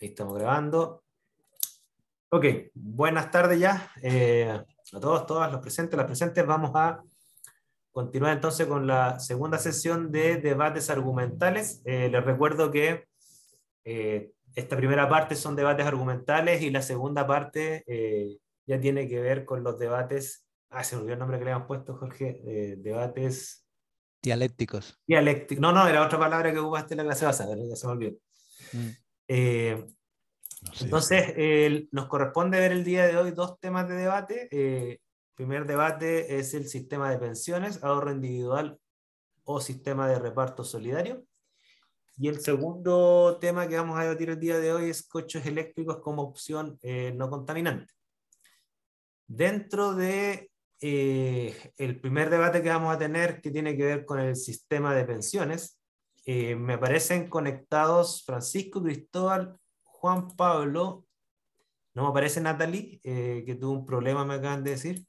Ahí estamos grabando. Ok, buenas tardes ya a todos, todas los presentes, las presentes. Vamos a continuar entonces con la segunda sesión de debates argumentales. Les recuerdo que esta primera parte son debates argumentales y la segunda parte ya tiene que ver con los debates. Se me olvidó el nombre que le habíamos puesto, Jorge. Debates Dialécticos. dialécticos. No, era otra palabra que ocupaste en la clase pasada, ya se me olvidó. No sé, Entonces, nos corresponde ver el día de hoy dos temas de debate. El primer debate es el sistema de pensiones, ahorro individual o sistema de reparto solidario. Y el segundo tema que vamos a debatir el día de hoy es coches eléctricos como opción no contaminante. Dentro de el primer debate que vamos a tener, que tiene que ver con el sistema de pensiones, me aparecen conectados Francisco, Cristóbal, Juan Pablo. No me aparece Natalie, que tuvo un problema, me acaban de decir.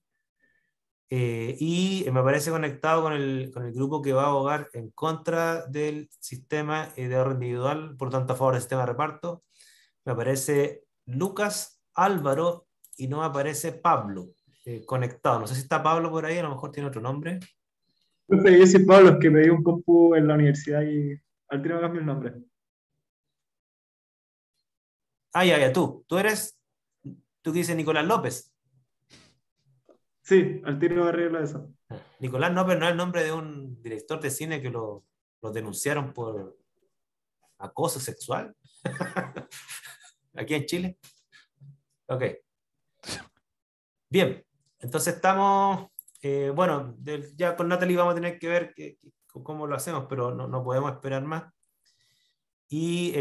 Y me aparece conectado con el grupo que va a abogar en contra del sistema de ahorro individual, por tanto a favor del sistema de reparto. Me aparece Lucas, Álvaro y no me aparece Pablo conectado. No sé si está Pablo por ahí, a lo mejor tiene otro nombre. Profe, yo soy Pablo, es que me dio un compu en la universidad y al tiro me cambié el nombre. Ya, tú eres, tú que dices Nicolás López. Sí, al tiro me arreglo eso. Nicolás López no es el nombre de un director de cine que lo denunciaron por acoso sexual aquí en Chile. Ok. Bien, entonces estamos, bueno, ya con Natalie vamos a tener que ver cómo lo hacemos, pero no podemos esperar más. Y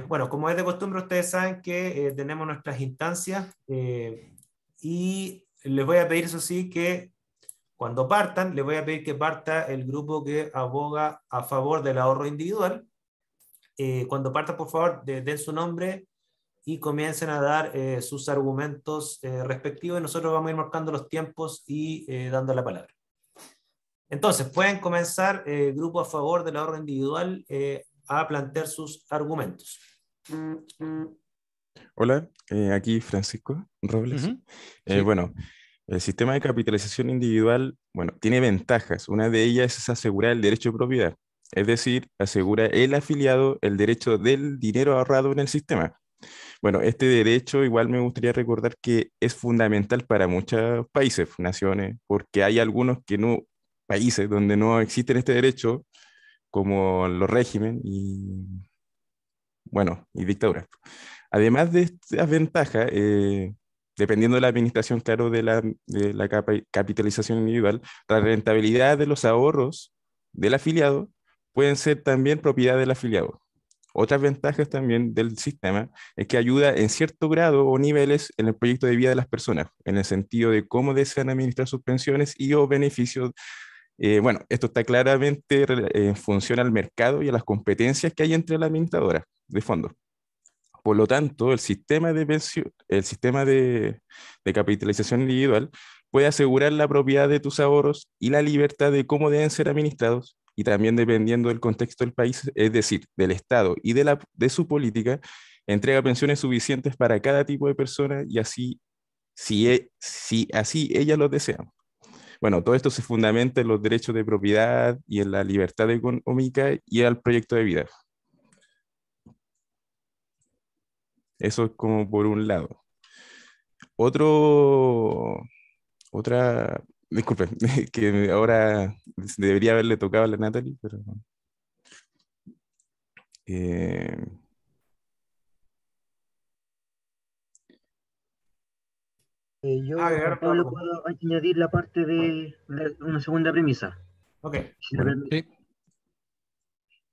bueno, como es de costumbre, ustedes saben que tenemos nuestras instancias y les voy a pedir, eso sí, que cuando partan, les voy a pedir que parta el grupo que aboga a favor del ahorro individual. Cuando partan, por favor, den su nombre y comiencen a dar sus argumentos respectivos y nosotros vamos a ir marcando los tiempos y dando la palabra. Entonces, pueden comenzar grupo a favor del ahorro individual a plantear sus argumentos. Hola, aquí Francisco Robles. Sí. Bueno, el sistema de capitalización individual, bueno, tiene ventajas. Una de ellas es asegurar el derecho de propiedad, es decir, asegura el afiliado el derecho del dinero ahorrado en el sistema. Bueno, este derecho igual me gustaría recordar que es fundamental para muchos países, naciones, porque hay algunos que no, países donde no existe este derecho, como los regímenes y, bueno, y dictaduras. Además de estas ventajas, dependiendo de la administración, claro, de la capitalización individual, la rentabilidad de los ahorros del afiliado pueden ser también propiedad del afiliado. Otras ventajas también del sistema es que ayuda en cierto grado o niveles en el proyecto de vida de las personas, en el sentido de cómo desean administrar sus pensiones y o beneficios. Bueno, esto está claramente en función al mercado y a las competencias que hay entre la administradora de fondos. Por lo tanto, el sistema de capitalización individual puede asegurar la propiedad de tus ahorros y la libertad de cómo deben ser administrados, y también dependiendo del contexto del país, es decir, del Estado y de su política, entrega pensiones suficientes para cada tipo de persona y así, si así ellas lo desean. Bueno, todo esto se fundamenta en los derechos de propiedad y en la libertad económica y al proyecto de vida. Eso es como por un lado. Otro, disculpen, que ahora debería haberle tocado a la Natalie, pero eh, Juan Pablo, puedo añadir la parte de una segunda premisa. Ok. Si bueno, Sí.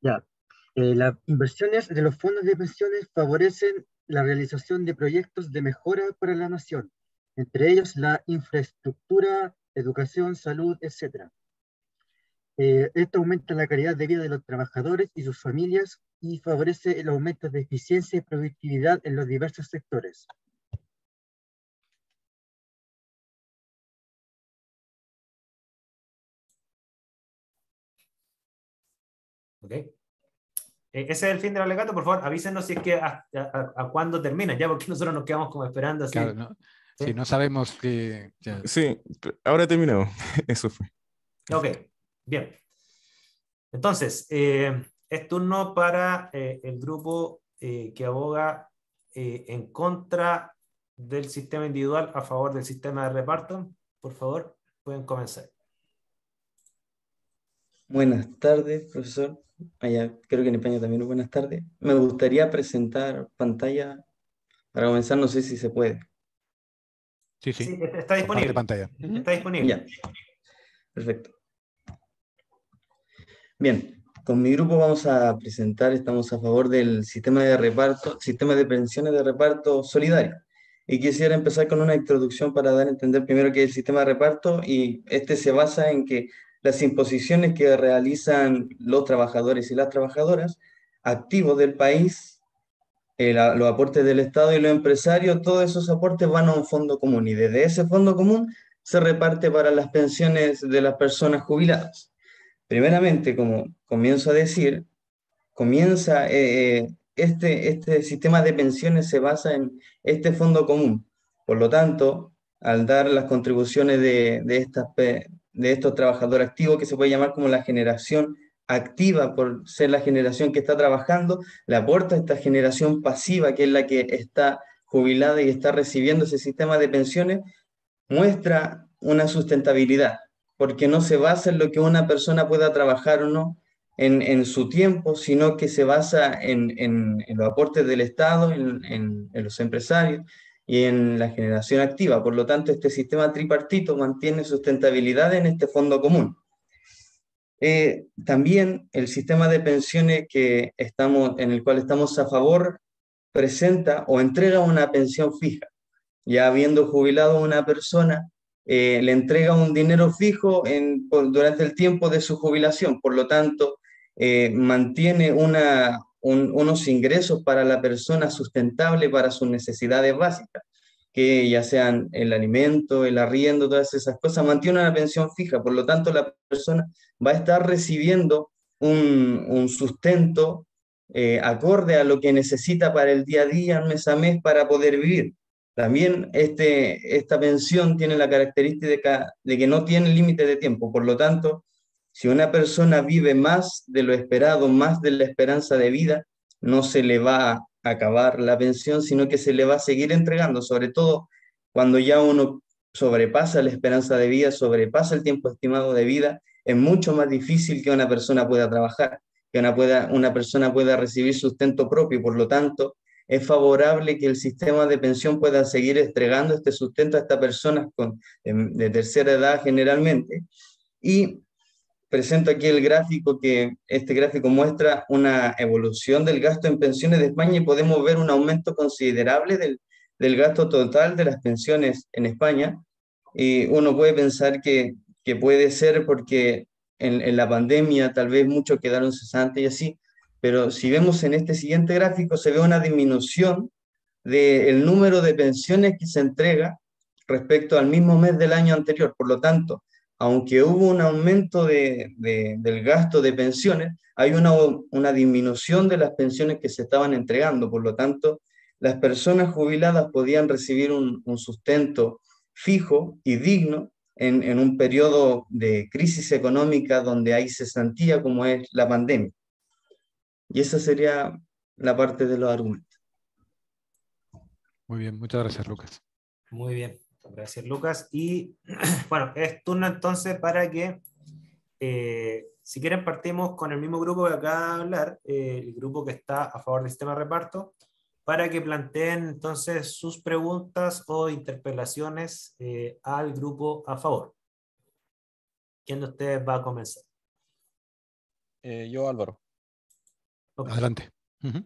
Ya. Las inversiones de los fondos de pensiones favorecen la realización de proyectos de mejora para la nación, entre ellos la infraestructura, educación, salud, etc. Esto aumenta la calidad de vida de los trabajadores y sus familias y favorece el aumento de eficiencia y productividad en los diversos sectores. Ok. ese es el fin del alegato. Por favor, avísenos si es que a cuándo termina, ya, porque nosotros nos quedamos como esperando así. Claro, no, ¿Sí? si no sabemos que... ya. Sí, ahora terminamos. Eso fue. Ok, bien. Entonces, es turno para el grupo que aboga en contra del sistema individual, a favor del sistema de reparto. Por favor, pueden comenzar. Buenas tardes, profesor. Allá, creo que en España también es buenas tardes. Me gustaría presentar pantalla para comenzar, no sé si se puede. Sí, Sí, sí, está comparte disponible. pantalla. Ujú. Está disponible. Ya, perfecto. Bien, con mi grupo vamos a presentar, estamos a favor del sistema de reparto, sistema de pensiones de reparto solidario. Y quisiera empezar con una introducción para dar a entender primero qué es el sistema de reparto, y este se basa en que las imposiciones que realizan los trabajadores y las trabajadoras activos del país, los aportes del Estado y los empresarios, todos esos aportes van a un fondo común, y desde ese fondo común se reparte para las pensiones de las personas jubiladas. Primeramente, como comienzo a decir, este sistema de pensiones se basa en este fondo común. Por lo tanto, al dar las contribuciones de estos trabajadores activos, que se puede llamar como la generación activa por ser la generación que está trabajando, le aporta esta generación pasiva, que es la que está jubilada y está recibiendo ese sistema de pensiones, muestra una sustentabilidad, porque no se basa en lo que una persona pueda trabajar o no en su tiempo, sino que se basa en los aportes del Estado, en los empresarios y en la generación activa. Por lo tanto, este sistema tripartito mantiene sustentabilidad en este fondo común. También el sistema de pensiones en el cual estamos a favor presenta o entrega una pensión fija. Ya habiendo jubilado a una persona, le entrega un dinero fijo durante el tiempo de su jubilación. Por lo tanto, mantiene unos ingresos para la persona sustentable para sus necesidades básicas, que ya sean el alimento, el arriendo, todas esas cosas, mantiene una pensión fija. Por lo tanto, la persona va a estar recibiendo un sustento acorde a lo que necesita para el día a día, mes a mes, para poder vivir. También esta pensión tiene la característica de que no tiene límite de tiempo. Por lo tanto, si una persona vive más de lo esperado, más de la esperanza de vida, no se le va a acabar la pensión, sino que se le va a seguir entregando, sobre todo cuando ya uno sobrepasa la esperanza de vida, sobrepasa el tiempo estimado de vida. Es mucho más difícil que una persona pueda trabajar, que una persona pueda recibir sustento propio. Por lo tanto, es favorable que el sistema de pensión pueda seguir entregando este sustento a estas personas de tercera edad generalmente. Y presento aquí el gráfico, que este gráfico muestra una evolución del gasto en pensiones de España, y podemos ver un aumento considerable del gasto total de las pensiones en España. Y uno puede pensar que puede ser porque en la pandemia tal vez muchos quedaron cesantes y así, pero si vemos en este siguiente gráfico se ve una disminución del número de pensiones que se entrega respecto al mismo mes del año anterior. Por lo tanto, aunque hubo un aumento del gasto de pensiones, hay una disminución de las pensiones que se estaban entregando. Por lo tanto, las personas jubiladas podían recibir un sustento fijo y digno en un periodo de crisis económica donde hay cesantía, como es la pandemia. Y esa sería la parte de los argumentos. Muy bien, muchas gracias, Lucas. Muy bien, gracias Lucas. Y bueno, es turno entonces para que, si quieren, partimos con el mismo grupo que acaba de hablar, el grupo que está a favor del sistema de reparto, para que planteen entonces sus preguntas o interpelaciones al grupo a favor. ¿Quién de ustedes va a comenzar? Yo, Álvaro. Okay. Adelante. Ujú.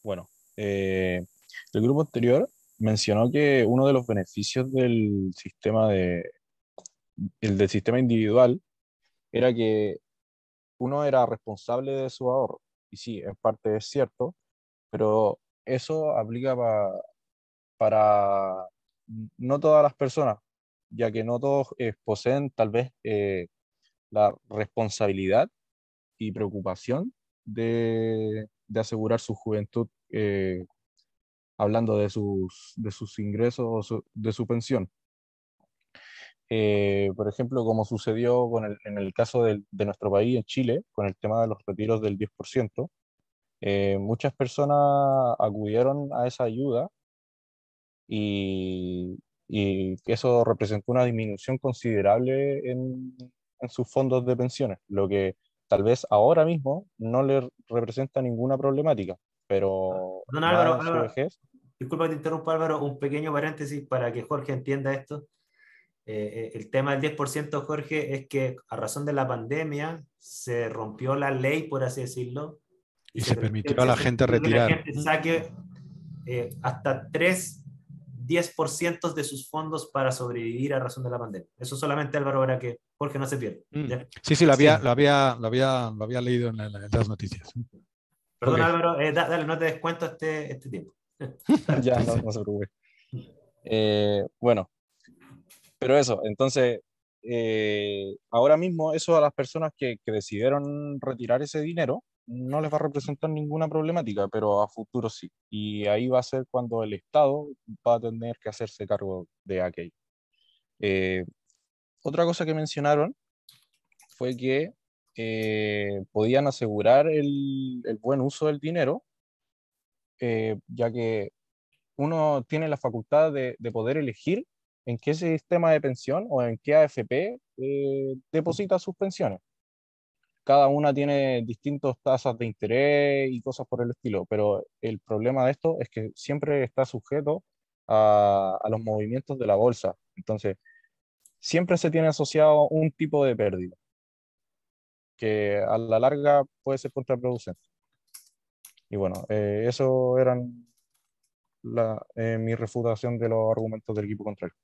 Bueno, el grupo anterior mencionó que uno de los beneficios del del sistema individual era que uno era responsable de su ahorro. Y sí, en parte es cierto, pero eso aplica para no todas las personas, ya que no todos poseen tal vez la responsabilidad y preocupación de asegurar su juventud, hablando de sus ingresos o de su pensión. Por ejemplo, como sucedió en el caso de nuestro país, en Chile, con el tema de los retiros del 10%, muchas personas acudieron a esa ayuda y, y eso representó una disminución considerable en sus fondos de pensiones, lo que tal vez ahora mismo no le representa ninguna problemática, pero Don más Álvaro, en su vejez. disculpa que te interrumpa, Álvaro, un pequeño paréntesis para que Jorge entienda esto. El tema del 10%, Jorge, es que a razón de la pandemia se rompió la ley, por así decirlo, Y se permitió a se la gente permitió que la retirar. gente saque hasta 10% de sus fondos para sobrevivir a razón de la pandemia. Eso solamente, Álvaro, para que Jorge no se pierda. ¿Ya? Sí, sí, Sí. lo había leído en las noticias. Perdón, Ok. Álvaro, dale, no te descuento este tiempo. Ya, no se preocupe. Bueno, pero eso, entonces, ahora mismo eso a las personas que decidieron retirar ese dinero no les va a representar ninguna problemática, pero a futuro sí. Y ahí va a ser cuando el Estado va a tener que hacerse cargo de aquello. Eh, Otra cosa que mencionaron fue que podían asegurar el buen uso del dinero, ya que uno tiene la facultad de poder elegir en qué sistema de pensión o en qué AFP deposita sus pensiones. Cada una tiene distintas tasas de interés y cosas por el estilo, pero el problema de esto es que siempre está sujeto a los movimientos de la bolsa. Entonces, siempre se tiene asociado un tipo de pérdida que a la larga puede ser contraproducente. Y bueno, eso eran mi refutación de los argumentos del equipo contrario.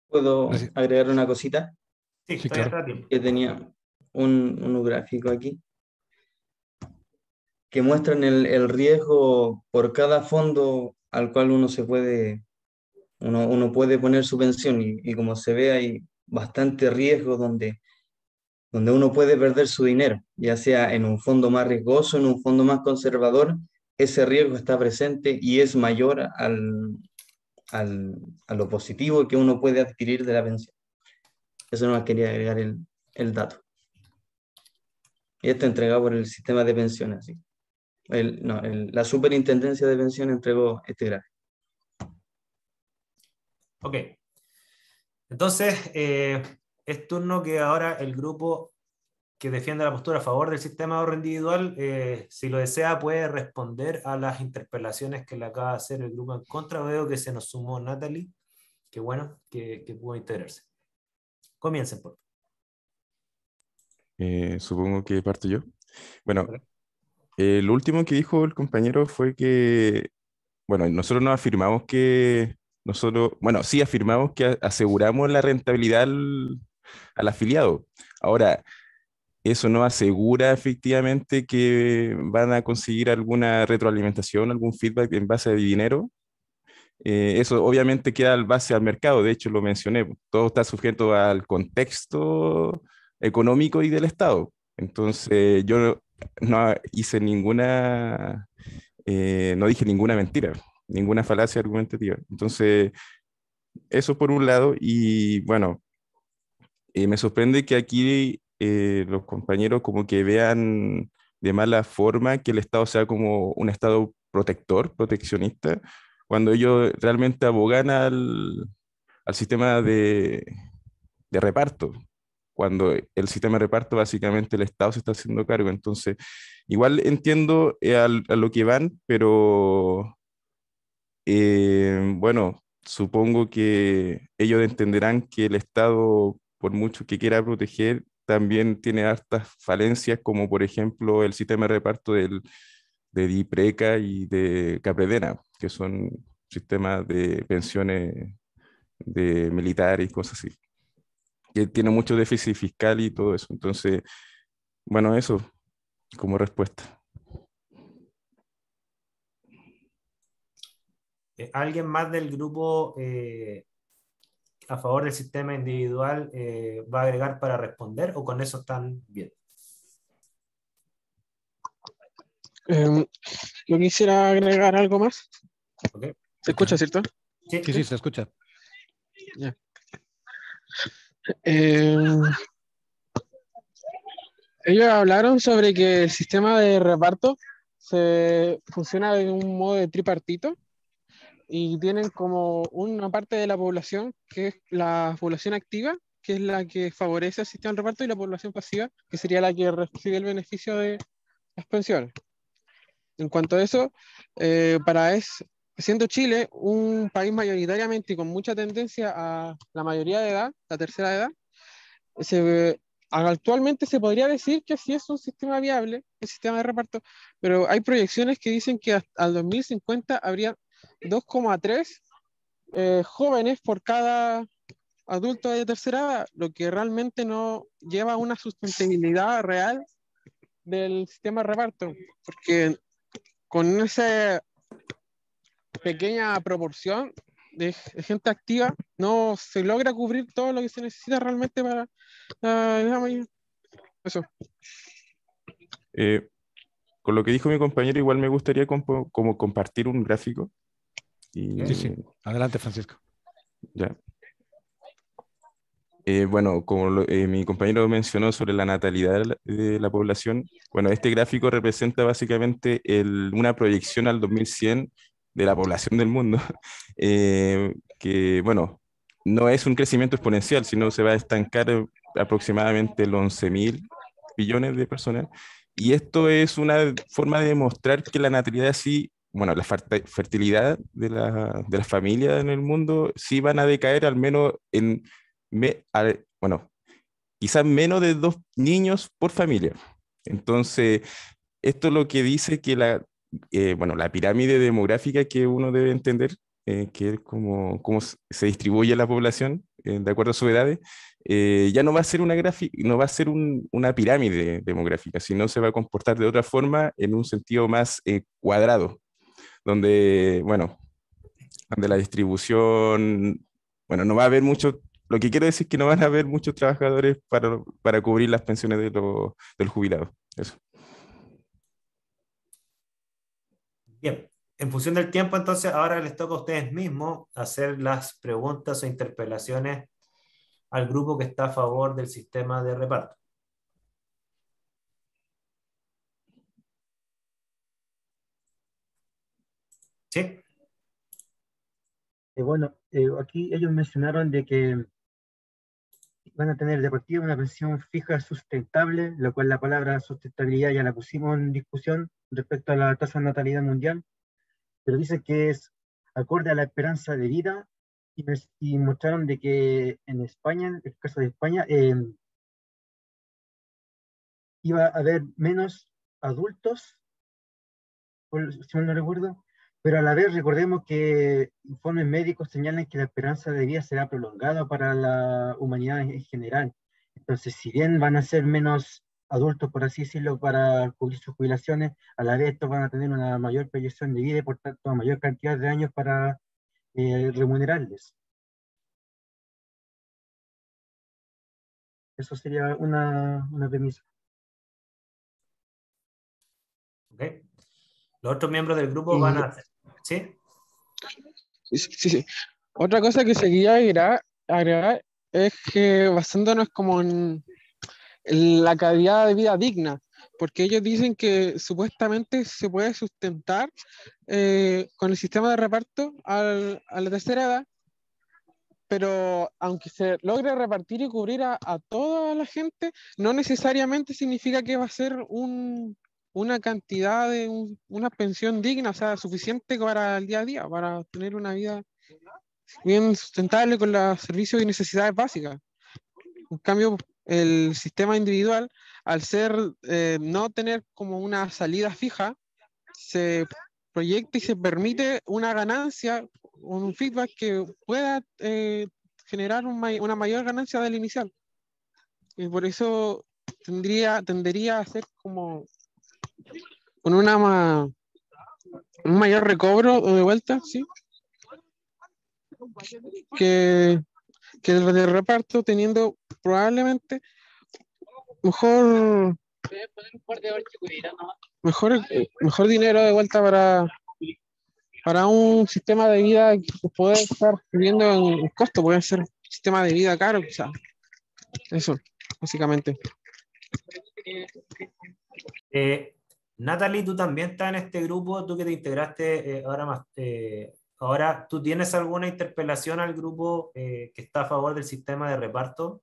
¿Puedo Gracias. agregar una cosita? Sí, Sí, todavía claro. está a tiempo. Que tenía un gráfico aquí que muestran el riesgo por cada fondo al cual uno puede poner su pensión y como se ve hay bastante riesgo donde uno puede perder su dinero, ya sea en un fondo más riesgoso, en un fondo más conservador, ese riesgo está presente y es mayor a lo positivo que uno puede adquirir de la pensión. Eso nomás quería agregar el dato. Y esto entregado por el sistema de pensiones, ¿sí? La superintendencia de pensiones entregó este gráfico. Ok. Entonces, es turno que ahora el grupo que defiende la postura a favor del sistema de ahorro individual, si lo desea, puede responder a las interpelaciones que le acaba de hacer el grupo en contra. Veo que se nos sumó Natalie. Qué bueno que pudo integrarse. Comiencen, por favor. Supongo que parto yo. Bueno, lo último que dijo el compañero fue que, bueno, nosotros no afirmamos que, bueno, sí afirmamos que aseguramos la rentabilidad al afiliado. Ahora, eso no asegura efectivamente que van a conseguir alguna retroalimentación, algún feedback en base a dinero. Eso obviamente queda al base al mercado, de hecho lo mencioné, todo está sujeto al contexto económico y del Estado. Entonces yo no hice no dije ninguna mentira, ninguna falacia argumentativa. Entonces, eso por un lado, y bueno, me sorprende que aquí los compañeros como que vean de mala forma que el Estado sea como un Estado protector, proteccionista, cuando ellos realmente abogan al sistema de reparto, cuando el sistema de reparto básicamente el Estado se está haciendo cargo. Entonces, igual entiendo a lo que van, pero bueno, supongo que ellos entenderán que el Estado, por mucho que quiera proteger, también tiene hartas falencias, como por ejemplo el sistema de reparto de DIPRECA y de CAPREDENA, que son sistemas de pensiones de militares y cosas así, que tiene mucho déficit fiscal y todo eso. Entonces, bueno, eso como respuesta. ¿Alguien más del grupo a favor del sistema individual va a agregar para responder o con eso están bien? Yo quisiera agregar algo más. Ok. ¿Se escucha, cierto? Sí, Sí, sí, se escucha. Ya. Eh, Ellos hablaron sobre que el sistema de reparto funciona de un modo de tripartito y tienen como una parte de la población que es la población activa, que es la que favorece el sistema de reparto, y la población pasiva, que sería la que recibe el beneficio de las pensiones. En cuanto a eso, siendo Chile un país mayoritariamente y con mucha tendencia a la mayoría de edad, la tercera edad, actualmente se podría decir que sí es un sistema viable, el sistema de reparto, pero hay proyecciones que dicen que hasta al 2050 habría 2,3 jóvenes por cada adulto de tercera edad, lo que realmente no lleva a una sustentabilidad real del sistema de reparto, porque con esa pequeña proporción de gente activa no se logra cubrir todo lo que se necesita realmente para eso. Con lo que dijo mi compañero, igual me gustaría como compartir un gráfico. Y, Sí, sí. Adelante, Francisco. ya. Bueno, como mi compañero mencionó sobre la natalidad de la población, bueno, este gráfico representa básicamente una proyección al 2100 de la población del mundo, que, bueno, no es un crecimiento exponencial, sino se va a estancar aproximadamente los 11.000 billones de personas. Y esto es una forma de demostrar que la natalidad sí, bueno, la fertilidad de la familia en el mundo sí van a decaer al menos bueno, quizás menos de 2 niños por familia. Entonces, esto es lo que dice que bueno, la pirámide demográfica que uno debe entender, que es cómo se distribuye la población de acuerdo a sus edades, ya no va a ser no va a ser una pirámide demográfica, sino se va a comportar de otra forma en un sentido más cuadrado, donde, bueno, donde la distribución, bueno, no va a haber mucho, lo que quiero decir es que no van a haber muchos trabajadores para cubrir las pensiones del jubilado. Eso. bien. En función del tiempo, entonces, ahora les toca a ustedes mismos hacer las preguntas o interpelaciones al grupo que está a favor del sistema de reparto. ¿Sí? Bueno, aquí ellos mencionaron de que van a tener de partida una pensión fija sustentable, lo cual la palabra sustentabilidad ya la pusimos en discusión respecto a la tasa de natalidad mundial, pero dice que es acorde a la esperanza de vida y mostraron de que en España, en el caso de España, iba a haber menos adultos, si mal no recuerdo, pero a la vez recordemos que informes médicos señalan que la esperanza de vida será prolongada para la humanidad en general. Entonces, si bien van a ser menos adultos, por así decirlo, para cubrir sus jubilaciones, a la vez estos van a tener una mayor proyección de vida y por tanto una mayor cantidad de años para remunerarles. Eso sería una premisa. ¿Okay? Los otros miembros del grupo van a hacer. ¿Sí? Sí. Otra cosa que seguía agregar es que basándonos como en la calidad de vida digna, porque ellos dicen que supuestamente se puede sustentar con el sistema de reparto a la tercera edad, pero aunque se logre repartir y cubrir a toda la gente, no necesariamente significa que va a ser una cantidad de una pensión digna, o sea, suficiente para el día a día, para tener una vida bien sustentable con los servicios y necesidades básicas. En cambio, el sistema individual, al no tener como una salida fija, se proyecta y se permite una ganancia, un feedback que pueda generar una mayor ganancia del inicial. Y por eso tendería a ser como con un mayor recobro de vuelta, ¿sí? Que el de reparto, teniendo probablemente mejor Mejor dinero de vuelta para un sistema de vida que puede estar viviendo en costo, puede ser un sistema de vida caro, quizás. Eso, básicamente. Natalie, tú también estás en este grupo, tú que te integraste ahora más. Ahora, ¿tú tienes alguna interpelación al grupo que está a favor del sistema de reparto?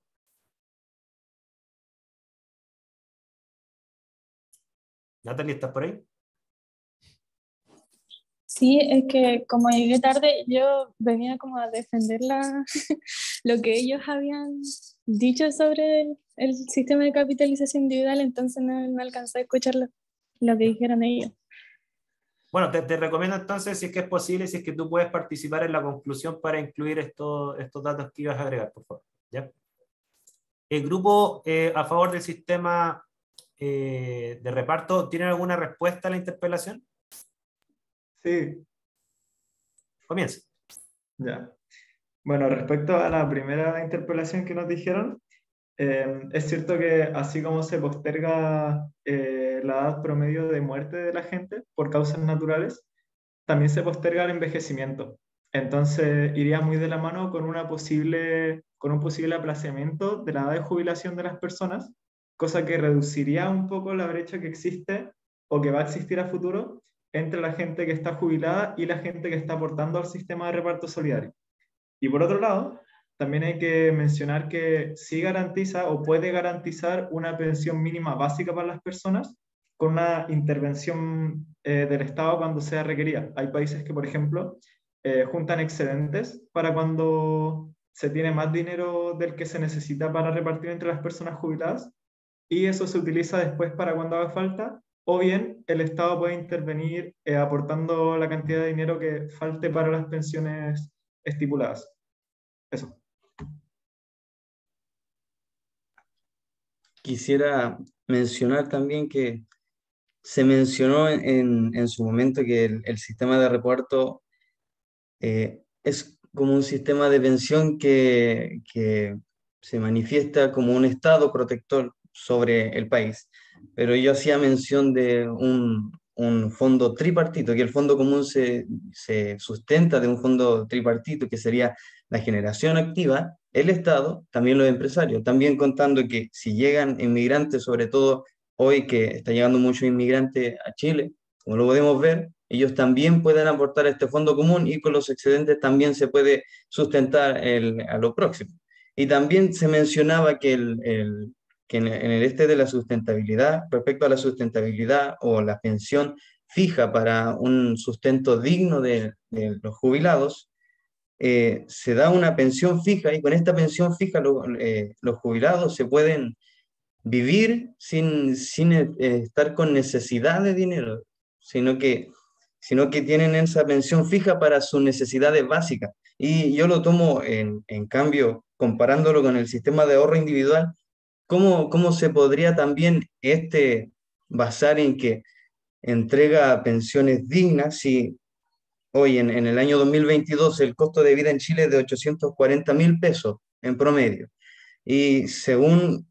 Natalie, ¿estás por ahí? Sí, es que como llegué tarde, yo venía como a defender lo que ellos habían dicho sobre el sistema de capitalización individual, entonces no alcancé a escuchar lo que dijeron ellos. Bueno, te recomiendo entonces, si es que es posible, si es que tú puedes participar en la conclusión para incluir estos datos que ibas a agregar, por favor. ¿Ya? El grupo a favor del sistema de reparto, ¿tiene alguna respuesta a la interpelación? Sí, Comienza. ya. Bueno, respecto a la primera interpelación que nos dijeron, es cierto que así como se posterga la edad promedio de muerte de la gente por causas naturales, también se posterga el envejecimiento. Entonces iría muy de la mano con con un posible aplazamiento de la edad de jubilación de las personas, cosa que reduciría un poco la brecha que existe o que va a existir a futuro entre la gente que está jubilada y la gente que está aportando al sistema de reparto solidario. Y por otro lado, también hay que mencionar que sí garantiza o puede garantizar una pensión mínima básica para las personas con una intervención del Estado cuando sea requerida. Hay países que, por ejemplo, juntan excedentes para cuando se tiene más dinero del que se necesita para repartir entre las personas jubiladas, y eso se utiliza después para cuando haga falta, o bien el Estado puede intervenir aportando la cantidad de dinero que falte para las pensiones estipuladas. Eso. Quisiera mencionar también que se mencionó en su momento que el sistema de reparto es como un sistema de pensión que se manifiesta como un estado protector sobre el país. Pero yo hacía mención de un fondo tripartito, que el fondo común se sustenta de un fondo tripartito, que sería la generación activa, el Estado, también los empresarios, también contando que si llegan inmigrantes, sobre todo hoy que está llegando muchos inmigrantes a Chile, como lo podemos ver, ellos también pueden aportar a este fondo común y con los excedentes también se puede sustentar a lo próximo. Y también se mencionaba que, que en el este de la sustentabilidad, respecto a la sustentabilidad o la pensión fija para un sustento digno de los jubilados, se da una pensión fija y con esta pensión fija los jubilados se pueden vivir sin estar con necesidad de dinero, sino que, sino que tienen esa pensión fija para sus necesidades básicas. Y yo lo tomo en cambio, comparándolo con el sistema de ahorro individual, ¿cómo se podría también basar en que entrega pensiones dignas si hoy en el año 2022 el costo de vida en Chile es de 840.000 pesos en promedio? Y según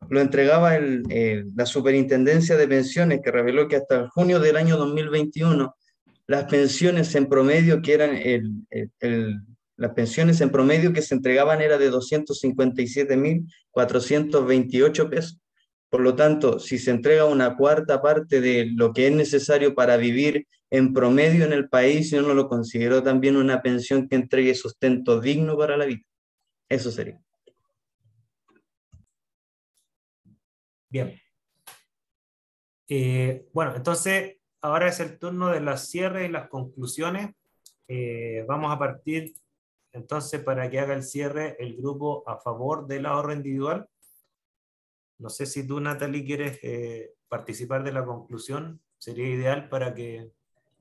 lo entregaba la Superintendencia de Pensiones, que reveló que hasta el junio del año 2021, las pensiones en promedio que eran las pensiones en promedio que se entregaban era de 257.428 pesos. Por lo tanto, si se entrega una cuarta parte de lo que es necesario para vivir en promedio en el país, yo no lo considero también una pensión que entregue sustento digno para la vida. Eso sería. Bien. Bueno, entonces ahora es el turno de las cierres y las conclusiones. Vamos a partir entonces para que haga el cierre el grupo a favor del ahorro individual. No sé si tú, Natalie, quieres participar de la conclusión. Sería ideal para que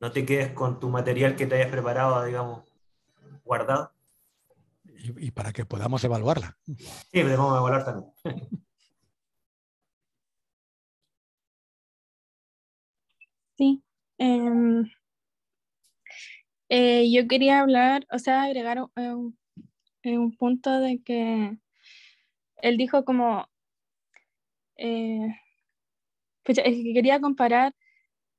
no te quedes con tu material que te hayas preparado, digamos, guardado. Y para que podamos evaluarla. Sí, podemos evaluar también. Sí. Yo quería hablar, o sea, agregar un punto de que él dijo como Pues es que quería comparar,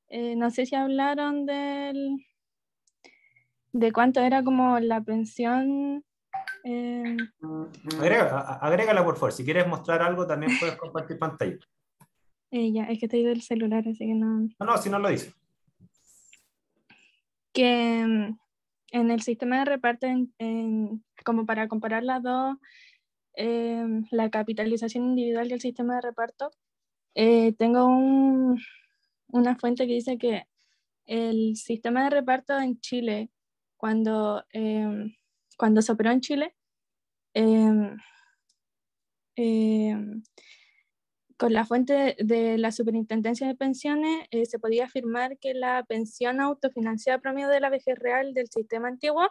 no sé si hablaron de cuánto era como la pensión. Agrégala, por favor. Si quieres mostrar algo, también puedes compartir pantalla. Ya, es que estoy del celular, así que no. No, si no lo dice. Que en el sistema de reparto, como para comparar las dos, la capitalización individual y el sistema de reparto, tengo una fuente que dice que el sistema de reparto en Chile, cuando se operó en Chile, con la fuente de la Superintendencia de Pensiones, se podía afirmar que la pensión autofinanciada promedio de la vejez real del sistema antiguo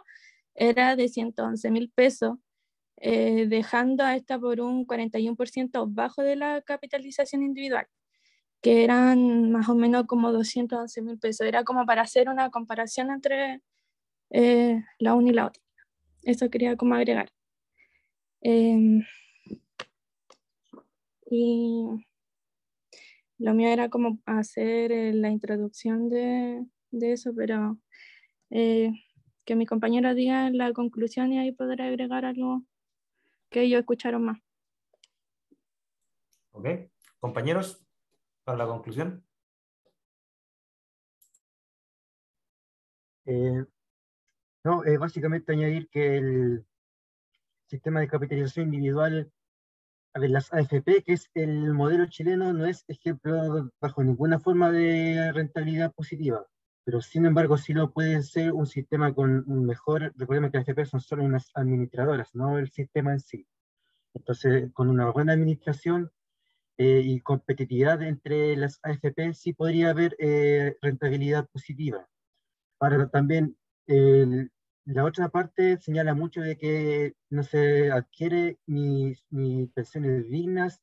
era de 111.000 pesos, dejando a esta por un 41% bajo de la capitalización individual, que eran más o menos como 211.000 pesos. Era como para hacer una comparación entre la una y la otra. Eso quería como agregar. Y lo mío era como hacer la introducción de eso, pero que mi compañero diga la conclusión y ahí podré agregar algo que ellos escucharon más. Ok, compañeros, para la conclusión. Básicamente añadir que el sistema de capitalización individual, a ver, las AFP, que es el modelo chileno, no es ejemplo bajo ninguna forma de rentabilidad positiva, pero sin embargo sí lo puede ser un sistema con un mejor, recordemos que las AFP son solo unas administradoras, no el sistema en sí. Entonces, con una buena administración y competitividad entre las AFP, sí podría haber rentabilidad positiva. Ahora también la otra parte señala mucho de que no se adquiere ni pensiones dignas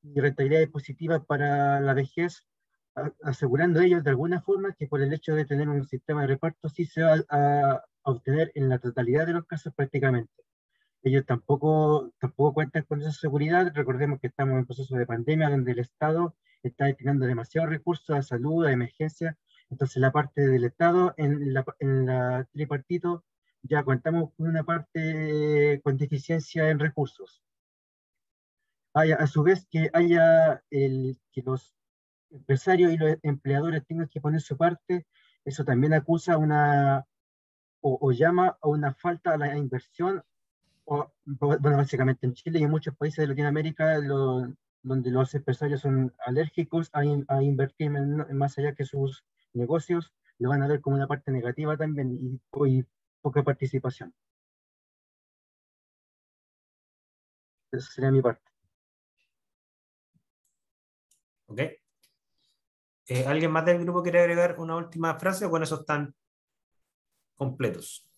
ni rentabilidades positivas para la vejez, asegurando ellos de alguna forma que por el hecho de tener un sistema de reparto sí se va a obtener en la totalidad de los casos prácticamente. Ellos tampoco cuentan con esa seguridad. Recordemos que estamos en proceso de pandemia donde el Estado está destinando demasiados recursos a salud, a emergencia. Entonces la parte del Estado en la tripartito ya contamos con una parte con deficiencia en recursos. A su vez que que los empresarios y los empleadores tengan que poner su parte, eso también acusa o llama a una falta a la inversión bueno, básicamente en Chile y en muchos países de Latinoamérica, donde los empresarios son alérgicos a invertir más allá que sus negocios, lo van a ver como una parte negativa también y poca participación. Esa sería mi parte. Ok. ¿Alguien más del grupo quiere agregar una última frase o con eso están completos?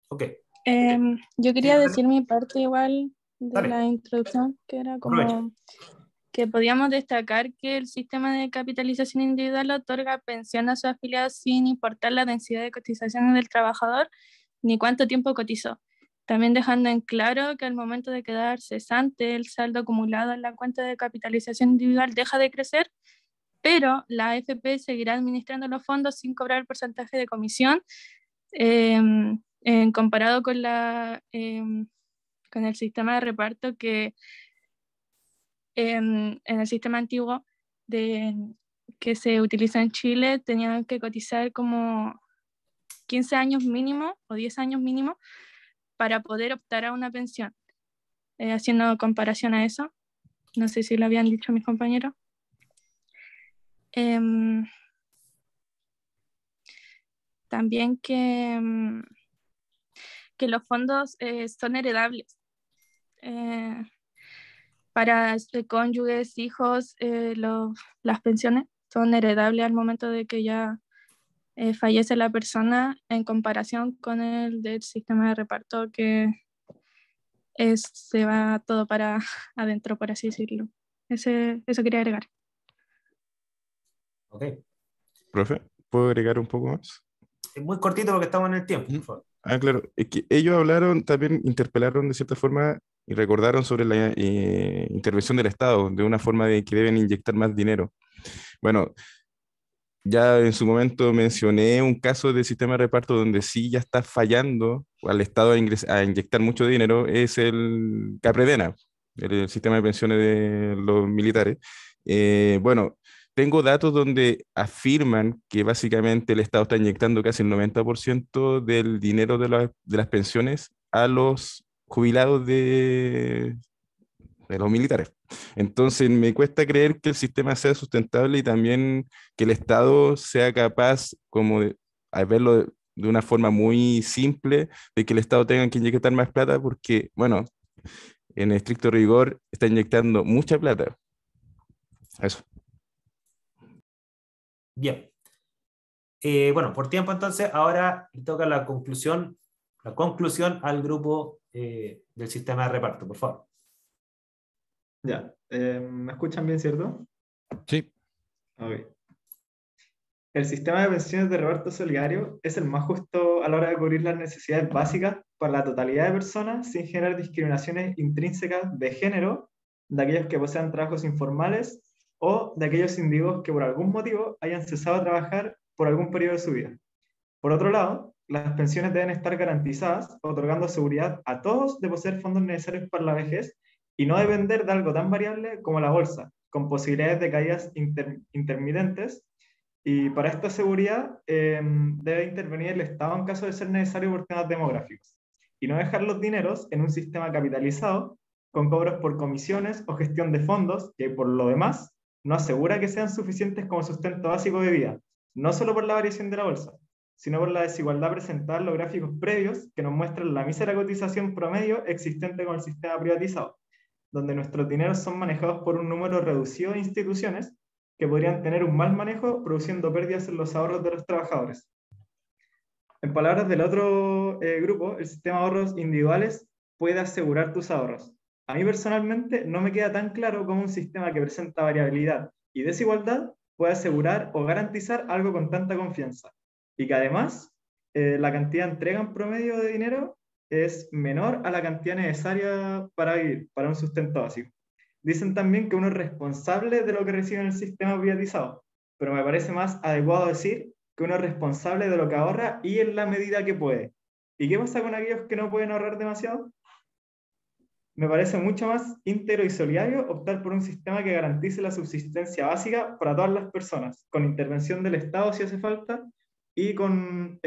Ok. Yo quería decir mi parte igual de Dale. la introducción, que era Aprovecha. como que podíamos destacar que el sistema de capitalización individual otorga pensión a sus afiliados sin importar la densidad de cotizaciones del trabajador ni cuánto tiempo cotizó. También dejando en claro que al momento de quedar cesante, el saldo acumulado en la cuenta de capitalización individual deja de crecer, pero la AFP seguirá administrando los fondos sin cobrar el porcentaje de comisión, comparado con el sistema de reparto que en el sistema antiguo que se utiliza en Chile tenían que cotizar como 15 años mínimo o 10 años mínimo para poder optar a una pensión. Haciendo comparación a eso, no sé si lo habían dicho mis compañeros. También que los fondos son heredables. Para cónyuges, hijos, las pensiones son heredables al momento de que ya fallece la persona, en comparación con el del sistema de reparto que se va todo para adentro, por así decirlo. Eso quería agregar. Ok. Profe, ¿puedo agregar un poco más? Es muy cortito porque estamos en el tiempo, por favor. Claro, es que ellos hablaron, también interpelaron de cierta forma y recordaron sobre la intervención del Estado, de una forma de que deben inyectar más dinero. Bueno, ya en su momento mencioné un caso de sistema de reparto donde sí ya está fallando al Estado a inyectar mucho dinero, es el Capredena, el sistema de pensiones de los militares. Bueno, tengo datos donde afirman que básicamente el Estado está inyectando casi el 90% del dinero de las pensiones a los jubilados de los militares. Entonces me cuesta creer que el sistema sea sustentable y también que el Estado sea capaz como de a verlo de una forma muy simple, de que el Estado tenga que inyectar más plata porque, bueno, en estricto rigor está inyectando mucha plata. Eso. Bien. Bueno, por tiempo entonces, ahora le toca la conclusión al grupo del sistema de reparto, por favor. Ya, ¿me escuchan bien, cierto? Sí. Ok. El sistema de pensiones de reparto solidario es el más justo a la hora de cubrir las necesidades básicas para la totalidad de personas sin generar discriminaciones intrínsecas de género de aquellos que posean trabajos informales o de aquellos individuos que por algún motivo hayan cesado de trabajar por algún periodo de su vida. Por otro lado, las pensiones deben estar garantizadas, otorgando seguridad a todos de poseer fondos necesarios para la vejez y no depender de algo tan variable como la bolsa, con posibilidades de caídas intermitentes. Y para esta seguridad debe intervenir el Estado en caso de ser necesario por temas demográficos y no dejar los dineros en un sistema capitalizado con cobros por comisiones o gestión de fondos que por lo demás no asegura que sean suficientes como sustento básico de vida, no solo por la variación de la bolsa, sino por la desigualdad presentada en los gráficos previos que nos muestran la mísera cotización promedio existente con el sistema privatizado, donde nuestros dineros son manejados por un número reducido de instituciones que podrían tener un mal manejo produciendo pérdidas en los ahorros de los trabajadores. En palabras del otro grupo, el sistema de ahorros individuales puede asegurar tus ahorros. A mí personalmente no me queda tan claro cómo un sistema que presenta variabilidad y desigualdad puede asegurar o garantizar algo con tanta confianza. Y que además la cantidad de entrega en promedio de dinero es menor a la cantidad necesaria para vivir, para un sustento básico. Dicen también que uno es responsable de lo que recibe en el sistema privatizado, pero me parece más adecuado decir que uno es responsable de lo que ahorra y en la medida que puede. ¿Y qué pasa con aquellos que no pueden ahorrar demasiado? Me parece mucho más íntegro y solidario optar por un sistema que garantice la subsistencia básica para todas las personas, con intervención del Estado si hace falta, y con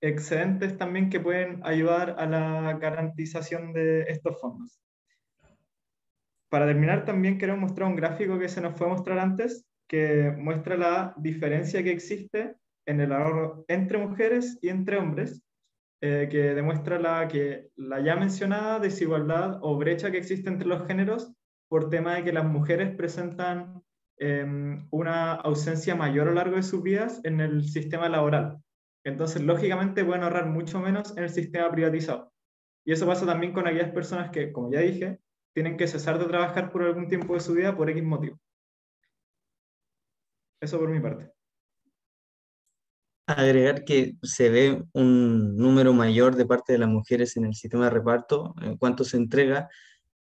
excedentes también que pueden ayudar a la garantización de estos fondos. Para terminar, también queremos mostrar un gráfico que se nos fue a mostrar antes, que muestra la diferencia que existe en el ahorro entre mujeres y entre hombres, que demuestra la ya mencionada desigualdad o brecha que existe entre los géneros por tema de que las mujeres presentan una ausencia mayor a lo largo de sus vidas en el sistema laboral. Entonces, lógicamente, pueden ahorrar mucho menos en el sistema privatizado. Y eso pasa también con aquellas personas que, como ya dije, tienen que cesar de trabajar por algún tiempo de su vida por X motivo. Eso por mi parte. Agregar que se ve un número mayor de parte de las mujeres en el sistema de reparto en cuanto se entrega.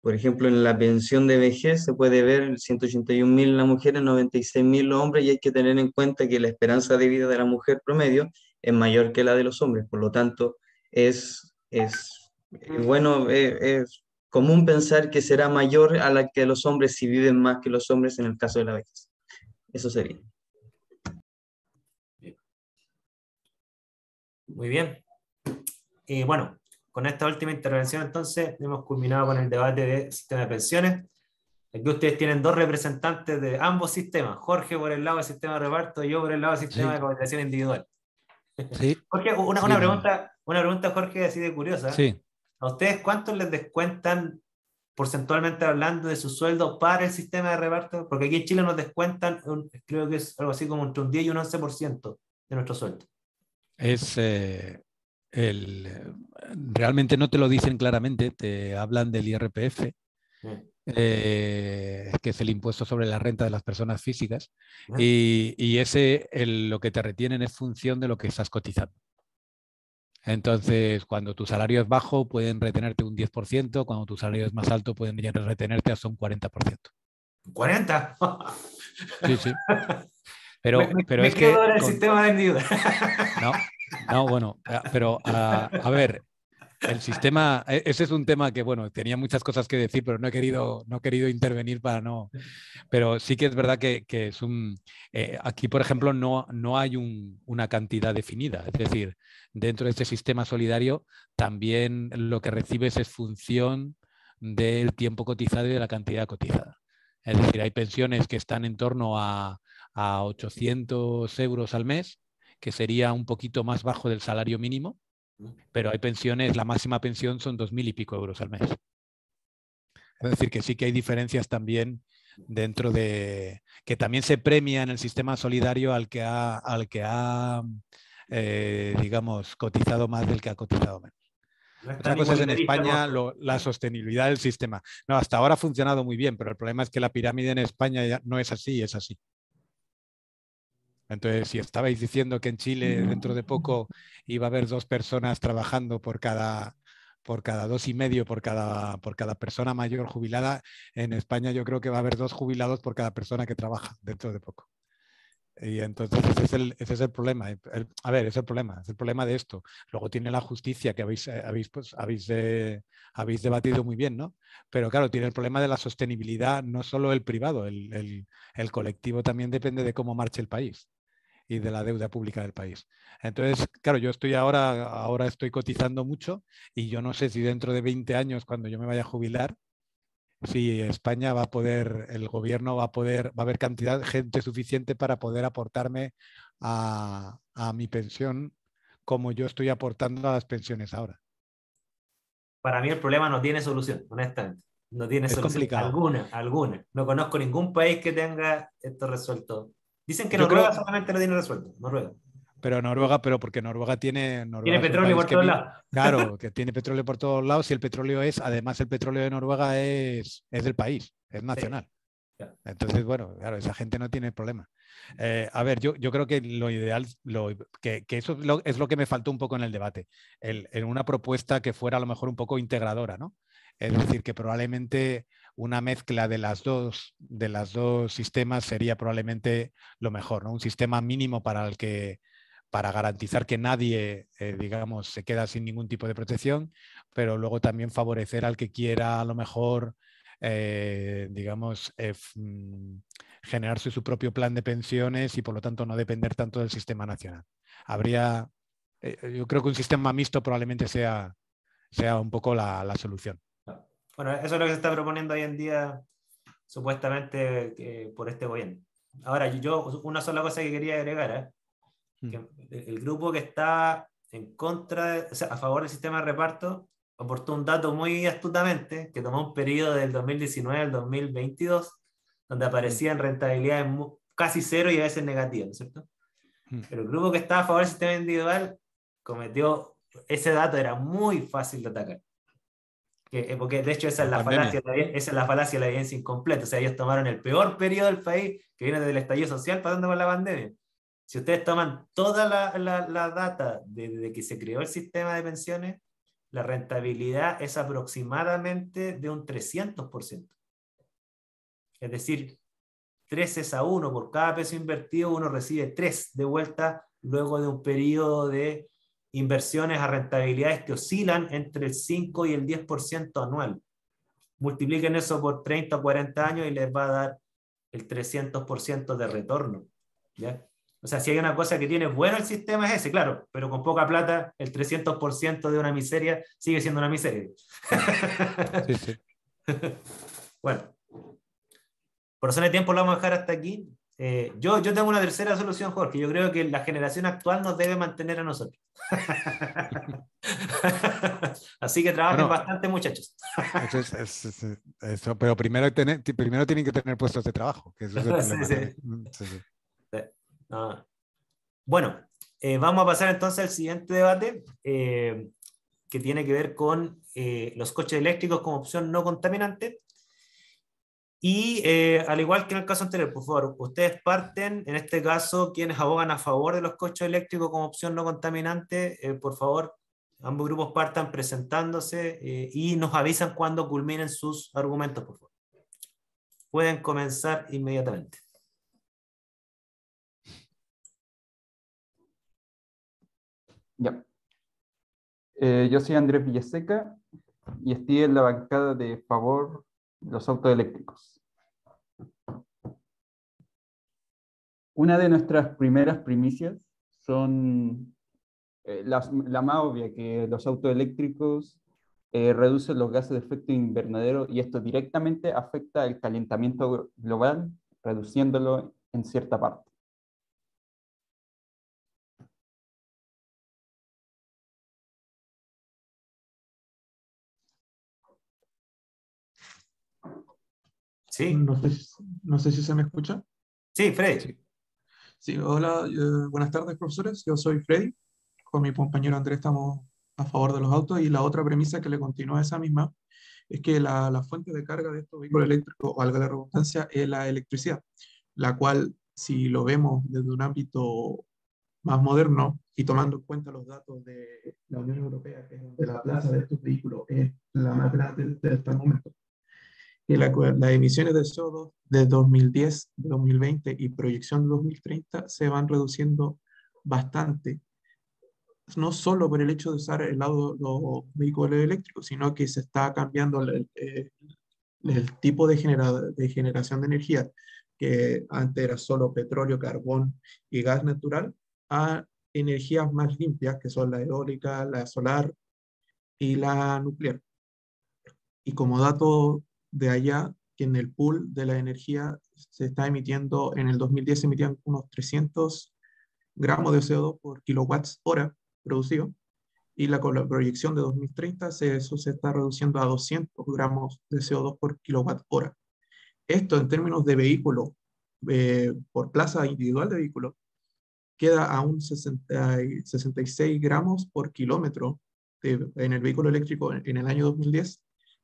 Por ejemplo, en la pensión de vejez se puede ver 181.000 las mujeres, 96.000 los hombres, y hay que tener en cuenta que la esperanza de vida de la mujer promedio es mayor que la de los hombres. Por lo tanto, es común pensar que será mayor a la que los hombres si viven más que los hombres en el caso de la vejez. Eso sería. Muy bien. Bueno, con esta última intervención entonces hemos culminado con el debate de sistema de pensiones. Aquí ustedes tienen dos representantes de ambos sistemas, Jorge por el lado del sistema de reparto y yo por el lado del sistema de cooperación individual. Sí. Jorge, una pregunta, Jorge, así de curiosa. Sí. ¿A ustedes cuánto les descuentan porcentualmente hablando de su sueldo para el sistema de reparto? Porque aquí en Chile nos descuentan, creo que es algo así como entre un 10 y un 11% de nuestro sueldo. Realmente no te lo dicen claramente, te hablan del IRPF, que es el impuesto sobre la renta de las personas físicas, y ese lo que te retienen es función de lo que estás cotizando. Entonces, cuando tu salario es bajo, pueden retenerte un 10%, cuando tu salario es más alto, pueden retenerte hasta un 40%. ¿40? Sí, sí. Pero me es quedo que... en el sistema de individual. No, bueno, pero a ver, el sistema, ese es un tema que, bueno, tenía muchas cosas que decir, pero no he querido intervenir para no... Pero sí que es verdad que es un... aquí, por ejemplo, no hay una cantidad definida. Es decir, dentro de este sistema solidario, también lo que recibes es función del tiempo cotizado y de la cantidad cotizada. Es decir, hay pensiones que están en torno a 800 euros al mes, que sería un poquito más bajo del salario mínimo, pero hay pensiones, la máxima pensión son 2.000 y pico euros al mes. Es decir, que sí que hay diferencias también dentro de... que también se premia en el sistema solidario al que ha digamos, cotizado más del que ha cotizado menos. No es Otra tan cosa es en igualitarista, España ¿no? la sostenibilidad del sistema. No, hasta ahora ha funcionado muy bien, pero el problema es que la pirámide en España ya no es así, es así. Entonces, si estabais diciendo que en Chile dentro de poco iba a haber 2 personas trabajando por cada 2,5 por cada persona mayor jubilada, en España yo creo que va a haber 2 jubilados por cada persona que trabaja dentro de poco. Y entonces ese es el problema. A ver, es el problema de esto. Luego tiene la justicia que habéis debatido muy bien, ¿no? Pero claro, tiene el problema de la sostenibilidad, no solo el privado, el colectivo también depende de cómo marche el país y de la deuda pública del país. Entonces, claro, yo estoy ahora estoy cotizando mucho y yo no sé si dentro de 20 años, cuando yo me vaya a jubilar, si España va a poder, el gobierno va a haber cantidad de gente suficiente para poder aportarme a mi pensión como yo estoy aportando a las pensiones ahora. Para mí el problema no tiene solución, honestamente. No tiene Es solución complicado. alguna. No conozco ningún país que tenga esto resuelto. Dicen que Yo Noruega creo, solamente lo tiene resuelto. Noruega. pero porque Noruega Tiene es un petróleo país por todos lados. claro, que tiene petróleo por todos lados y el petróleo además el petróleo de Noruega es del país, es nacional. Sí. Entonces, bueno, claro, esa gente no tiene problema. A ver, yo creo que lo ideal, que eso es lo que me faltó un poco en el debate, en una propuesta que fuera a lo mejor un poco integradora, ¿no? Es decir, que probablemente una mezcla de las dos sistemas sería probablemente lo mejor, ¿no? Un sistema mínimo para garantizar que nadie, digamos, se queda sin ningún tipo de protección, pero luego también favorecer al que quiera a lo mejor, digamos, generarse su propio plan de pensiones y por lo tanto no depender tanto del sistema nacional. Yo creo que un sistema mixto probablemente sea un poco la solución. Bueno, eso es lo que se está proponiendo hoy en día, supuestamente, por este gobierno. Ahora, una sola cosa que quería agregar, que el grupo que está en contra, o sea, a favor del sistema de reparto, aportó un dato muy astutamente, que tomó un periodo del 2019 al 2022, donde aparecían rentabilidades casi cero y a veces negativas, ¿no es cierto? Pero el grupo que estaba a favor del sistema individual cometió, ese dato era muy fácil de atacar. Porque de hecho esa es la falacia de la evidencia incompleta. O sea, ellos tomaron el peor periodo del país, que viene desde el estallido social pasando por la pandemia. Si ustedes toman toda la data desde que se creó el sistema de pensiones, la rentabilidad es aproximadamente de un 300%. Es decir, 3:1 por cada peso invertido, uno recibe 3 de vuelta luego de un periodo de inversiones a rentabilidades que oscilan entre el 5 y el 10% anual. Multipliquen eso por 30 o 40 años y les va a dar el 300% de retorno. ¿Ya? O sea, si hay una cosa que tiene bueno el sistema es ese, claro, pero con poca plata el 300% de una miseria sigue siendo una miseria. Sí, sí. Bueno, por razón de tiempo lo vamos a dejar hasta aquí. Yo tengo una tercera solución, Jorge. Yo creo que la generación actual nos debe mantener a nosotros. Así que trabajen bastante, muchachos. Eso, pero primero tienen que tener puestos de trabajo, que eso es el problema. Sí. Bueno, vamos a pasar entonces al siguiente debate, que tiene que ver con los coches eléctricos como opción no contaminante. Y al igual que en el caso anterior, por favor, ustedes parten, en este caso, quienes abogan a favor de los coches eléctricos como opción no contaminante, por favor, ambos grupos partan presentándose y nos avisan cuando culminen sus argumentos, por favor. Pueden comenzar inmediatamente. Ya. Yo soy Andrés Villaseca y estoy en la bancada de favor de los autos eléctricos. Una de nuestras primeras primicias son la más obvia, que los autos eléctricos reducen los gases de efecto invernadero y esto directamente afecta el calentamiento global, reduciéndolo en cierta parte. Sí. No sé si se me escucha. Sí, Freddy. Sí, hola, buenas tardes, profesores. Yo soy Freddy. Con mi compañero Andrés estamos a favor de los autos y la otra premisa que le continúa a esa misma es que la fuente de carga de estos vehículos eléctricos, valga la redundancia, es la electricidad, la cual, si lo vemos desde un ámbito más moderno y tomando en cuenta los datos de la Unión Europea, que es donde la plaza de estos vehículos es la más grande de hasta el momento, que las emisiones de CO2 de 2010, 2020 y proyección de 2030 se van reduciendo bastante, no solo por el hecho de usar los vehículos eléctricos, sino que se está cambiando el tipo de generación de energía, que antes era solo petróleo, carbón y gas natural, a energías más limpias, que son la eólica, la solar y la nuclear. Y como dato de allá, que en el pool de la energía se está emitiendo, en el 2010 se emitían unos 300 gramos de CO2 por kilowatts hora producido, y con la proyección de 2030 eso se está reduciendo a 200 gramos de CO2 por kilowatt hora. Esto en términos de vehículo, por plaza individual de vehículo, queda a un 66 gramos por kilómetro en el vehículo eléctrico en el año 2010,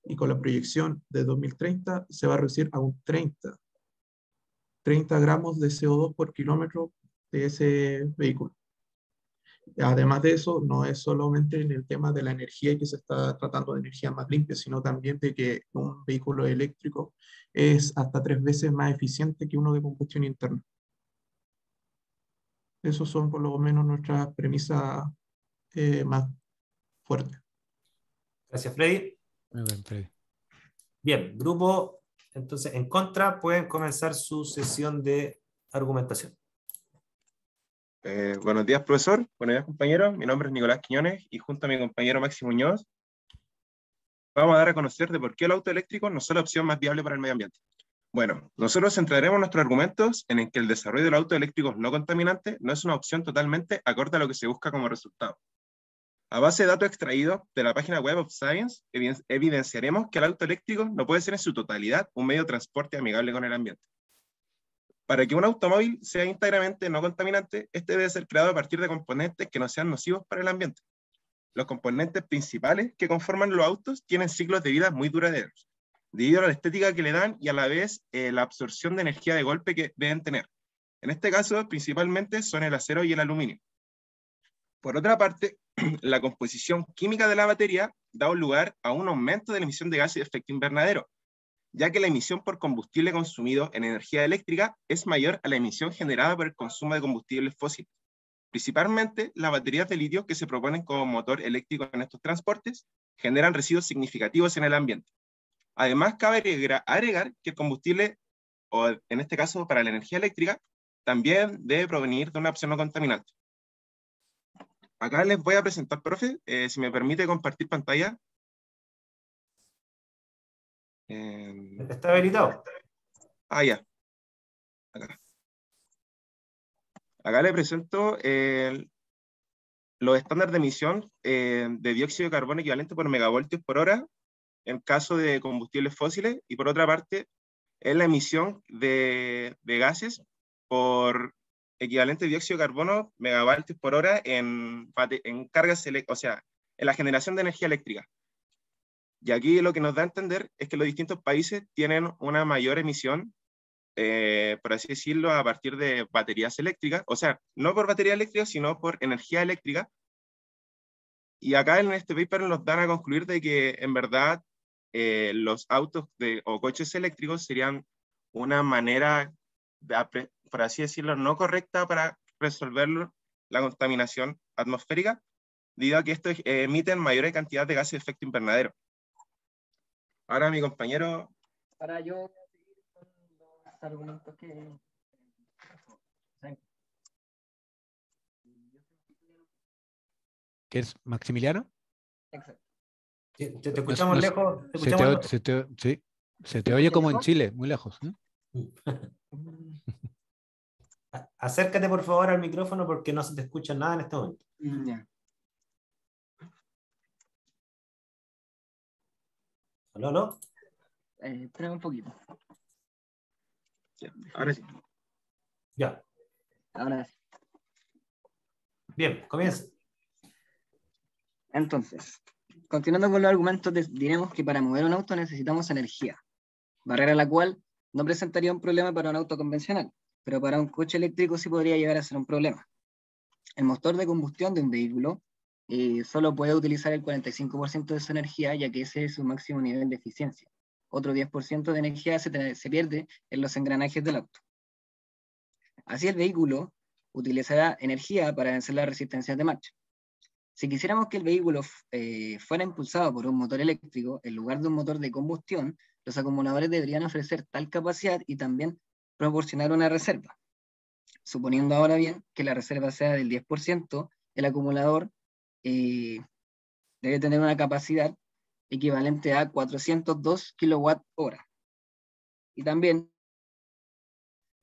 y con la proyección de 2030 se va a reducir a un 30 gramos de CO2 por kilómetro de ese vehículo. Además de eso, no es solamente en el tema de la energía y que se está tratando de energía más limpia, sino también de que un vehículo eléctrico es hasta 3 veces más eficiente que uno de combustión interna. Esos son por lo menos nuestras premisas más fuertes. Gracias, Freddy. Muy bien, Freddy. Bien, grupo, entonces, en contra, pueden comenzar su sesión de argumentación. Buenos días, profesor. Buenos días, compañeros. Mi nombre es Nicolás Quiñones y junto a mi compañero Máximo Muñoz vamos a dar a conocer de por qué el auto eléctrico no es la opción más viable para el medio ambiente. Bueno, nosotros centraremos nuestros argumentos en el que el desarrollo del auto eléctrico no contaminante no es una opción totalmente acorde a lo que se busca como resultado. A base de datos extraídos de la página web of Science, evidenciaremos que el auto eléctrico no puede ser en su totalidad un medio de transporte amigable con el ambiente. Para que un automóvil sea íntegramente no contaminante, este debe ser creado a partir de componentes que no sean nocivos para el ambiente. Los componentes principales que conforman los autos tienen ciclos de vida muy duraderos, debido a la estética que le dan y a la vez la absorción de energía de golpe que deben tener. En este caso, principalmente son el acero y el aluminio. Por otra parte, la composición química de la batería da lugar a un aumento de la emisión de gases de efecto invernadero, ya que la emisión por combustible consumido en energía eléctrica es mayor a la emisión generada por el consumo de combustibles fósiles. Principalmente, las baterías de litio que se proponen como motor eléctrico en estos transportes generan residuos significativos en el ambiente. Además, cabe agregar que el combustible, o en este caso para la energía eléctrica, también debe provenir de una opción no contaminante. Acá les voy a presentar, profe, si me permite compartir pantalla. Está habilitado. Ah, ya. Acá le presento los estándares de emisión de dióxido de carbono equivalente por megavoltios por hora en caso de combustibles fósiles, y por otra parte es la emisión de gases por equivalente de dióxido de carbono megavoltios por hora en cargas, o sea, en la generación de energía eléctrica. Y aquí lo que nos da a entender es que los distintos países tienen una mayor emisión, por así decirlo, a partir de baterías eléctricas, o sea, no por batería eléctrica, sino por energía eléctrica, Y acá en este paper nos dan a concluir de que en verdad los autos o coches eléctricos serían una manera, por así decirlo, no correcta para resolver la contaminación atmosférica, debido a que estos emiten mayores cantidades de gases de efecto invernadero. Ahora mi compañero... Para yo seguir con los argumentos que... ¿Qué es Maximiliano? Exacto. Te escuchamos lejos. Sí, se te oye como en Chile, muy lejos. Acércate por favor al micrófono porque no se te escucha nada en este momento. Ya. ¿Aló, aló? Espérame un poquito. Ya, ahora sí. Ya. Ahora sí. Bien, comienza. Entonces, continuando con los argumentos, diremos que para mover un auto necesitamos energía, barrera la cual no presentaría un problema para un auto convencional, pero para un coche eléctrico sí podría llegar a ser un problema. El motor de combustión de un vehículo solo puede utilizar el 45% de su energía, ya que ese es su máximo nivel de eficiencia. Otro 10% de energía se pierde en los engranajes del auto. Así el vehículo utilizará energía para vencer las resistencias de marcha. Si quisiéramos que el vehículo fuera impulsado por un motor eléctrico, en lugar de un motor de combustión, los acumuladores deberían ofrecer tal capacidad y también proporcionar una reserva. Suponiendo ahora bien que la reserva sea del 10%, el acumulador debe tener una capacidad equivalente a 402 kWh. Y también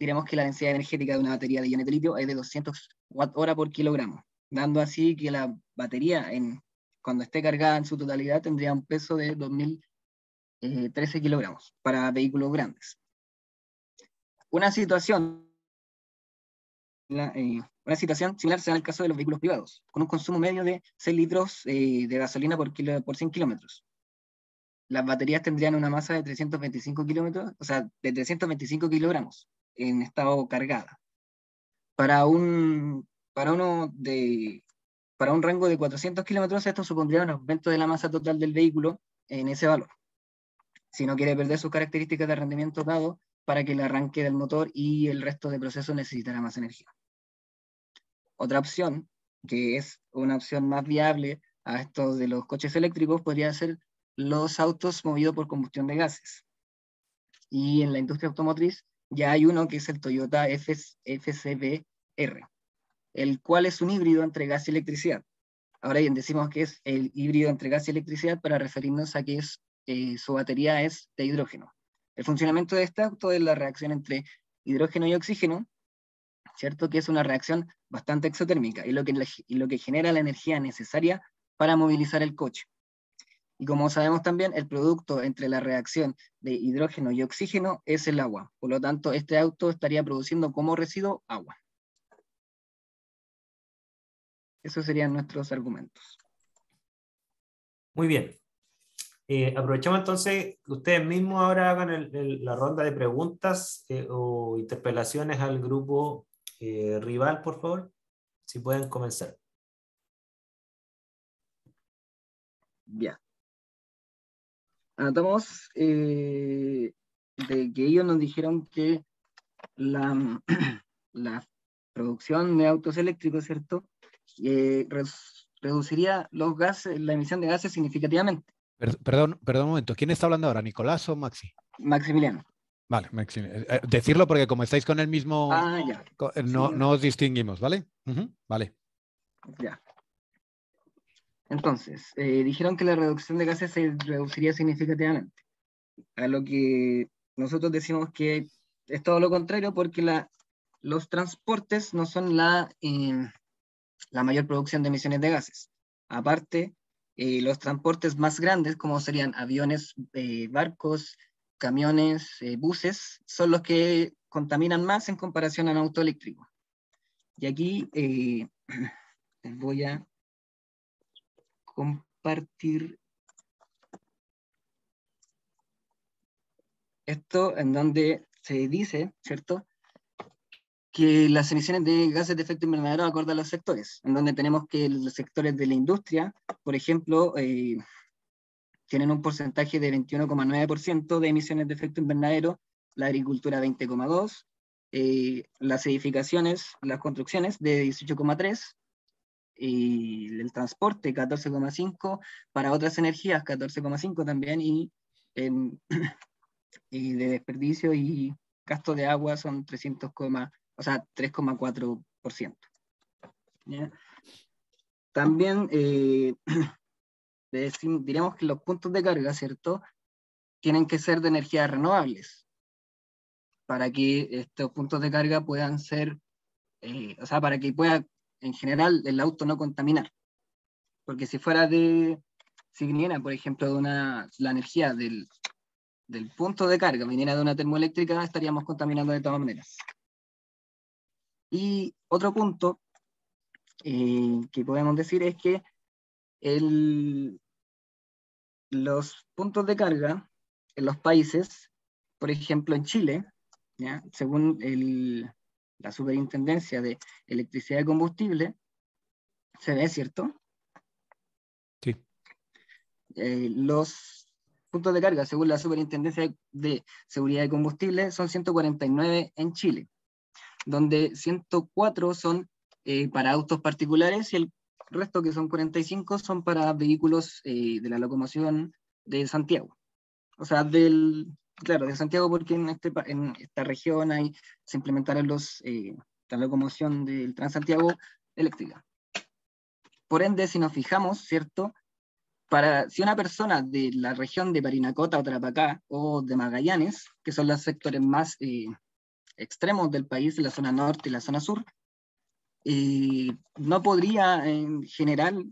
diremos que la densidad energética de una batería de iones de litio es de 200 Wh por kilogramo, dando así que la batería, cuando esté cargada en su totalidad, tendría un peso de 2013 kilogramos para vehículos grandes. Una situación similar será el caso de los vehículos privados, con un consumo medio de 6 litros de gasolina por 100 kilómetros. Las baterías tendrían una masa de 325 kilómetros, o sea, de 325 kilogramos en estado cargada. Para un rango de 400 kilómetros, esto supondría un aumento de la masa total del vehículo en ese valor, si no quiere perder sus características de rendimiento dado para que el arranque del motor y el resto del proceso necesitará más energía. Otra opción, que es una opción más viable a estos de los coches eléctricos, podría ser los autos movidos por combustión de gases. Y en la industria automotriz ya hay uno que es el Toyota FCBR, el cual es un híbrido entre gas y electricidad. Ahora bien, decimos que es el híbrido entre gas y electricidad para referirnos a que su batería es de hidrógeno. El funcionamiento de este auto es la reacción entre hidrógeno y oxígeno, ¿cierto? Que es una reacción bastante exotérmica y lo que genera la energía necesaria para movilizar el coche. Y como sabemos también, el producto entre la reacción de hidrógeno y oxígeno es el agua. Por lo tanto, este auto estaría produciendo como residuo agua. Esos serían nuestros argumentos. Muy bien. Aprovechamos entonces que ustedes mismos ahora hagan la ronda de preguntas o interpelaciones al grupo rival, por favor. Si pueden comenzar. Ya. Anotamos de que ellos nos dijeron que la producción de autos eléctricos, ¿cierto? Reduciría los gases, la emisión de gases significativamente. Perdón un momento. ¿Quién está hablando ahora? ¿Nicolás o Maxi? Maximiliano. Vale, Maximiliano. Decirlo porque como estáis con el mismo... ya. No os distinguimos, ¿vale? Vale. Ya. Entonces, dijeron que la reducción de gases se reduciría significativamente. A lo que nosotros decimos que es todo lo contrario porque los transportes no son la mayor producción de emisiones de gases. Aparte, los transportes más grandes, como serían aviones, barcos, camiones, buses, son los que contaminan más en comparación a un auto eléctrico. Y aquí les voy a compartir esto en donde se dice, ¿cierto?, que las emisiones de gases de efecto invernadero acorde a los sectores, en donde tenemos que los sectores de la industria, por ejemplo, tienen un porcentaje de 21,9% de emisiones de efecto invernadero, la agricultura 20,2%, las edificaciones, las construcciones de 18,3%, y el transporte 14,5%, para otras energías 14,5% también, y de desperdicio y gasto de agua son 3,4%. ¿Ya? También diremos que los puntos de carga, ¿cierto?, tienen que ser de energías renovables para que estos puntos de carga puedan ser, para que pueda, en general, el auto no contaminar. Porque si viniera, por ejemplo, la energía del punto de carga, viniera de una termoeléctrica, estaríamos contaminando de todas maneras. Y otro punto que podemos decir es que los puntos de carga en los países, por ejemplo en Chile, ¿ya?, según la Superintendencia de Electricidad y Combustible, se ve, ¿cierto? Sí. Los puntos de carga, según la Superintendencia de Seguridad de Combustible, son 149 en Chile, donde 104 son para autos particulares y el resto, que son 45, son para vehículos de la locomoción de Santiago. O sea, de Santiago, porque en esta región se implementaron la locomoción del Transantiago eléctrica. Por ende, si nos fijamos, ¿cierto?, si una persona de la región de Parinacota o Tarapacá o de Magallanes, que son los sectores más extremos del país, la zona norte y la zona sur, no podría en general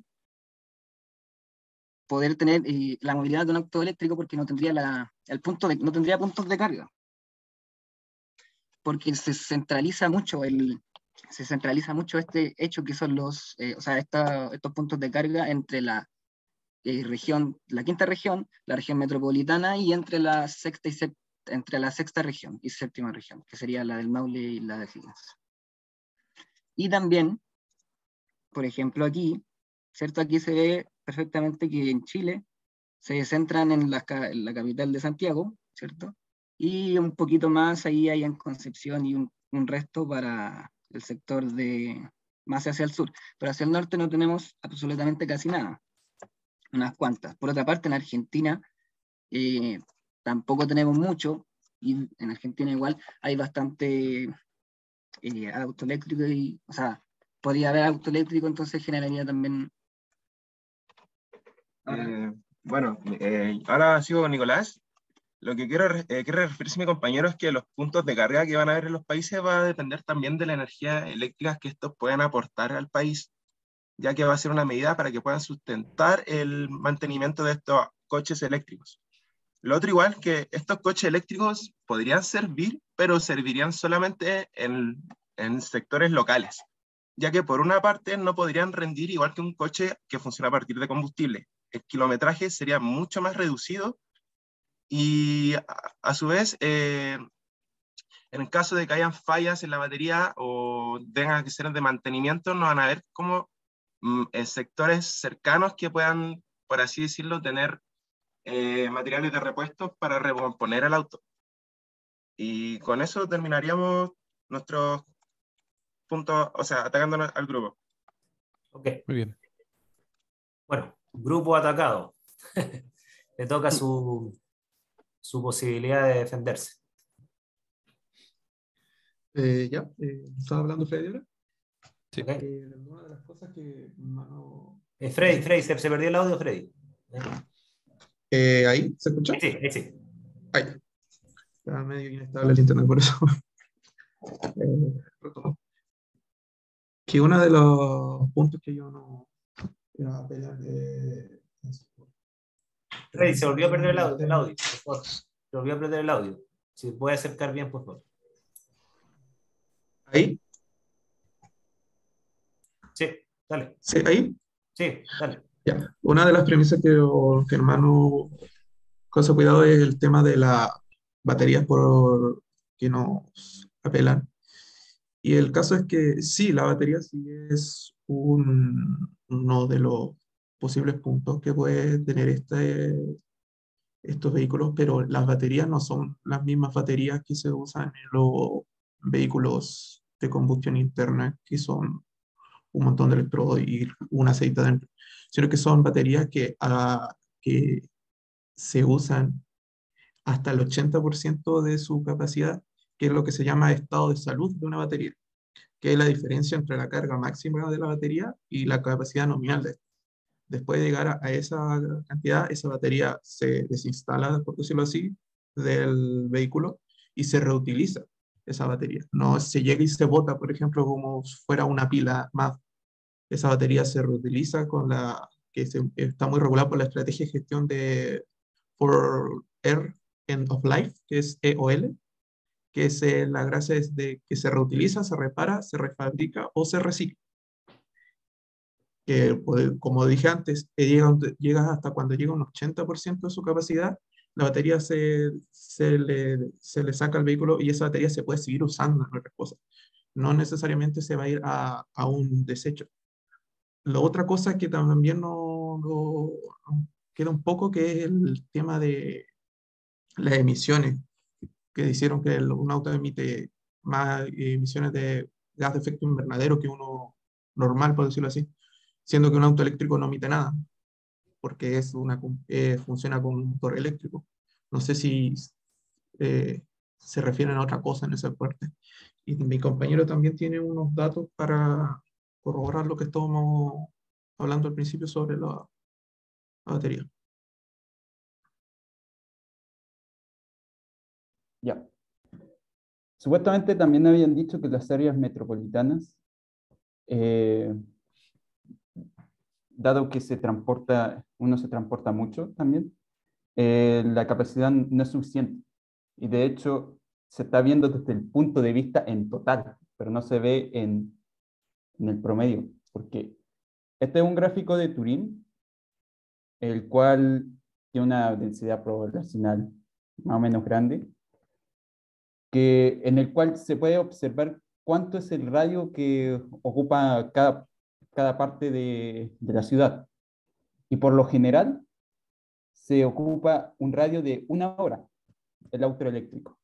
poder tener la movilidad de un auto eléctrico, porque no tendría no tendría puntos de carga, porque se centraliza mucho este hecho, que son estos puntos de carga entre la quinta región, la región metropolitana, y entre la sexta región y séptima región, que sería la del Maule y la de Higgins. Y también, por ejemplo, aquí, ¿cierto?, aquí se ve perfectamente que en Chile se centran en la capital de Santiago, ¿cierto?, y un poquito más ahí hay en Concepción, y un resto para el sector más hacia el sur, pero hacia el norte no tenemos absolutamente casi nada, unas cuantas. Por otra parte, en Argentina tampoco tenemos mucho, y en Argentina igual hay bastante auto eléctrico, podría haber auto eléctrico, entonces generaría también... Ahora sigo con Nicolás. Lo que quiere referirse mi compañero es que los puntos de carga que van a haber en los países va a depender también de la energía eléctrica que estos puedan aportar al país, ya que va a ser una medida para que puedan sustentar el mantenimiento de estos coches eléctricos. Lo otro, igual, que estos coches eléctricos podrían servir, pero servirían solamente en sectores locales, ya que por una parte no podrían rendir igual que un coche que funciona a partir de combustible. El kilometraje sería mucho más reducido, y a su vez, en el caso de que hayan fallas en la batería o tengan que ser de mantenimiento, no van a haber como sectores cercanos que puedan, por así decirlo, tener materiales de repuesto para recomponer el auto. Y con eso terminaríamos nuestros puntos, atacando al grupo. Ok. Muy bien. Bueno, grupo atacado. Le toca su posibilidad de defenderse. ¿Estaba hablando Freddy ahora? Sí. Okay. Una de las cosas que Freddy, se perdió el audio, Freddy. ¿Ahí? ¿Se escucha? Sí, sí. Ahí. Está medio inestable el internet, por eso. Que uno de los puntos que yo no iba a apelar Freddy, se volvió a perder el audio, por favor. Se volvió a perder el audio. Si puede acercar bien, por favor. ¿Ahí? Sí, dale. ¿Sí, ahí? Sí, dale. Ya. Una de las premisas que hermano cosa cuidado es el tema de las baterías que nos apelan. Y el caso es que sí, la batería sí es uno de los posibles puntos que puede tener estos vehículos, pero las baterías no son las mismas baterías que se usan en los vehículos de combustión interna, que son un montón de electrodos y un aceite adentro, sino que son baterías que se usan hasta el 80% de su capacidad, que es lo que se llama estado de salud de una batería, que es la diferencia entre la carga máxima de la batería y la capacidad nominal de esta. Después de llegar a esa cantidad, esa batería se desinstala, por decirlo así, del vehículo y se reutiliza esa batería. No se llega y se bota, por ejemplo, como si fuera una pila más. Esa batería se reutiliza está muy regulada por la estrategia de gestión de for Air End of Life, que es EOL, que es la gracia es de que se reutiliza, se repara, se refabrica o se recicla. Que, pues, como dije antes, llega hasta cuando llega a un 80% de su capacidad, la batería se le saca al vehículo y esa batería se puede seguir usando en otras cosas. No necesariamente se va a ir a un desecho. La otra cosa que también no queda un poco, que es el tema de las emisiones, que hicieron que un auto emite más emisiones de gas de efecto invernadero que uno normal, por decirlo así, siendo que un auto eléctrico no emite nada, porque funciona con un motor eléctrico. No sé si se refieren a otra cosa en esa parte. Y mi compañero también tiene unos datos para corroborar lo que estábamos hablando al principio sobre la batería. Ya. Supuestamente también habían dicho que las áreas metropolitanas, eh, dado que uno se transporta mucho también, la capacidad no es suficiente. Y de hecho, se está viendo desde el punto de vista en total, pero no se ve en el promedio, porque este es un gráfico de Turín, el cual tiene una densidad poblacional más o menos grande, en el cual se puede observar cuánto es el radio que ocupa cada parte de la ciudad. Y por lo general, se ocupa un radio de 1 hora el auto eléctrico.